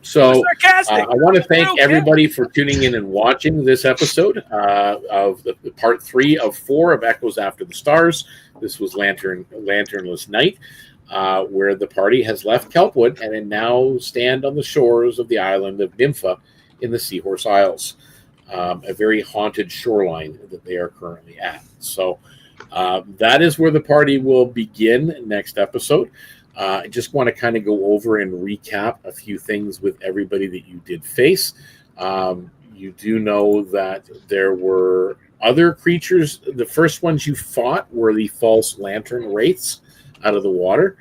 So Sarcastic. I want to thank Okay. everybody for tuning in and watching this episode of the part 3 of 4 of Echoes After the Stars. This was Lanternless Night, where the party has left Kelpwood and now stand on the shores of the island of Nympha in the Seahorse Isles, a very haunted shoreline that they are currently at. So that is where the party will begin next episode. I just want to kind of go over and recap a few things with everybody that you did face. You do know that there were other creatures. The first ones you fought were the false lantern wraiths out of the water.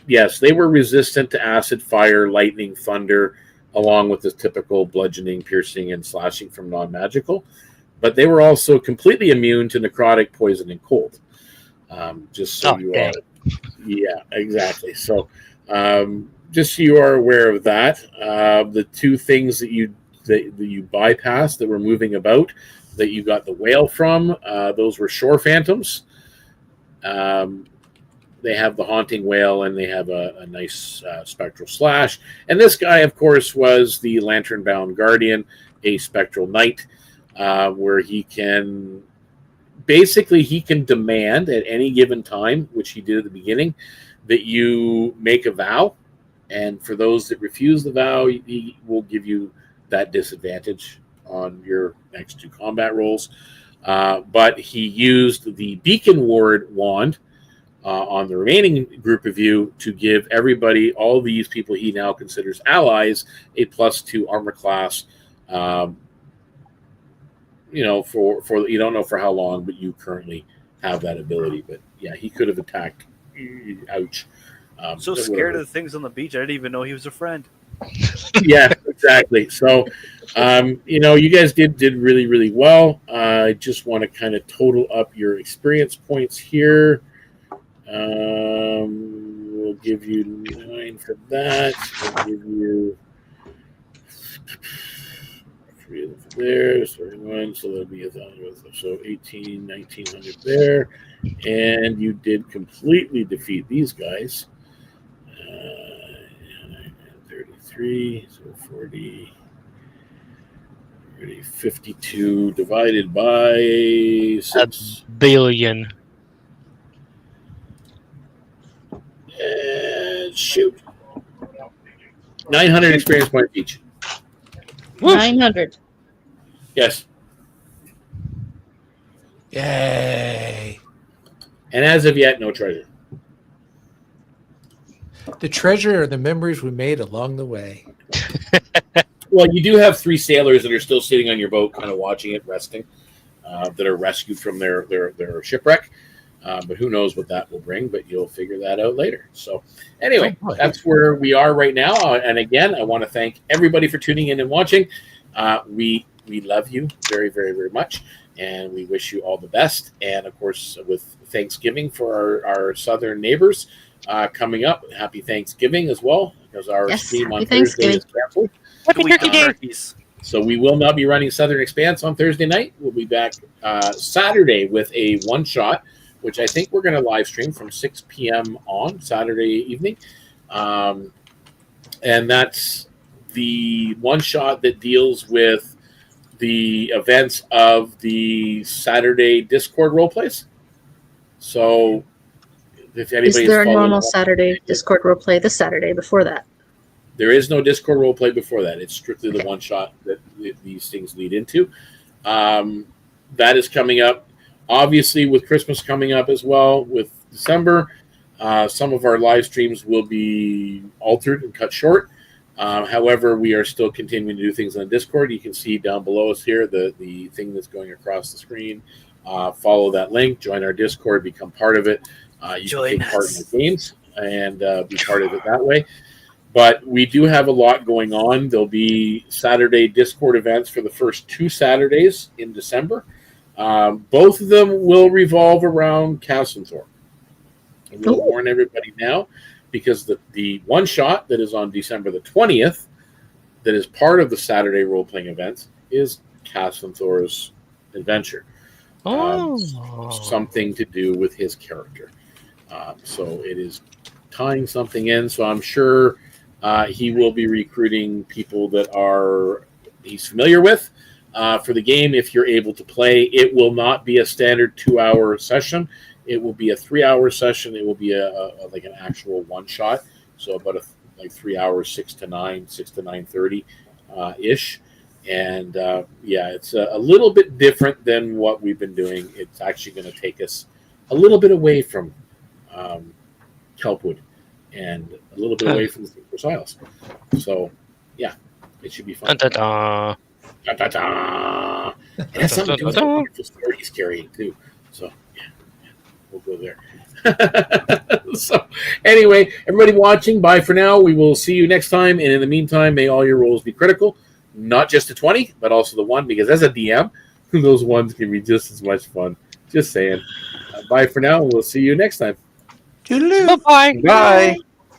Yes, they were resistant to acid, fire, lightning, thunder, along with the typical bludgeoning, piercing, and slashing from non-magical. But they were also completely immune to necrotic, poison, and cold. Just so you are. Yeah, exactly. So, just so you are aware of that, the 2 things that you bypassed that were moving about, that you got the whale from, those were shore phantoms. They have the haunting whale, and they have a nice spectral slash. And this guy, of course, was the lantern-bound guardian, a spectral knight, where he can demand at any given time, which he did at the beginning, that you make a vow. And for those that refuse the vow, he will give you that disadvantage on your next 2 combat rolls. But he used the Beacon Ward wand on the remaining group of you to give everybody, all these people he now considers allies, a +2 armor class. For you don't know for how long, but you currently have that ability. But yeah, he could have attacked. Ouch. So scared of the things on the beach, I didn't even know he was a friend. Yeah, exactly. So, you guys did really, really well. I just want to kind of total up your experience points here. We'll give you 9 for that. We'll give you 3 there, so 1, so that'll be 1,000. So 18, 1,900 there, and you did completely defeat these guys. 33, so 40, 52 divided by 6. Billion. And shoot, 900 experience points each. 900. Yes. Yay. And as of yet, no treasure. The treasure are the memories we made along the way. Well, you do have 3 sailors that are still sitting on your boat, kind of watching it, resting, that are rescued from their shipwreck. But who knows what that will bring, but you'll figure that out later. So anyway, that's where we are right now. And again, I want to thank everybody for tuning in and watching. We love you very, very, very much. And we wish you all the best. And of course, with Thanksgiving for our southern neighbors coming up, happy Thanksgiving as well, because our stream on Thursday is canceled. Happy Turkey Day. So we will not be running Southern Expanse on Thursday night. We'll be back Saturday with a one-shot, which I think we're going to live stream from 6 p.m. on Saturday evening. And that's the one-shot that deals with the events of the Saturday Discord roleplays. So if anybody's Is there a normal up, Saturday Discord roleplay this Saturday before that? there is no Discord roleplay before that. It's strictly the one shot that these things lead into. That is coming up. Obviously, with Christmas coming up as well, with December, some of our live streams will be altered and cut short. However, we are still continuing to do things on Discord. You can see down below us here the thing that's going across the screen. Follow that link, join our Discord, become part of it. You can take part in the games and be part of it that way. But we do have a lot going on. There'll be Saturday Discord events for the first 2 Saturdays in December. Both of them will revolve around Castlethorpe. I will warn everybody now, because the one shot that is on December the 20th, that is part of the Saturday role-playing events, is Castlethorpe's adventure. Something to do with his character. So it is tying something in. So I'm sure he will be recruiting people that he's familiar with for the game. If you're able to play, it will not be a standard 2-hour session. It will be a 3-hour session. It will be like an actual one shot. So about 3 hours, 6 to 9:30 ish. And it's a little bit different than what we've been doing. It's actually going to take us a little bit away from Kelpwood and a little bit away from the Treacherous Isles. So, yeah, it should be fun. Dun, dun, dun. Da, da, da. It has something to do with the wonderful story he's carrying, too. So, yeah, we'll go there. So, anyway, everybody watching, bye for now. We will see you next time. And in the meantime, may all your rolls be critical. Not just the 20, but also the 1, because as a DM, those ones can be just as much fun. Just saying. Bye for now. We'll see you next time. Bye-bye. Bye.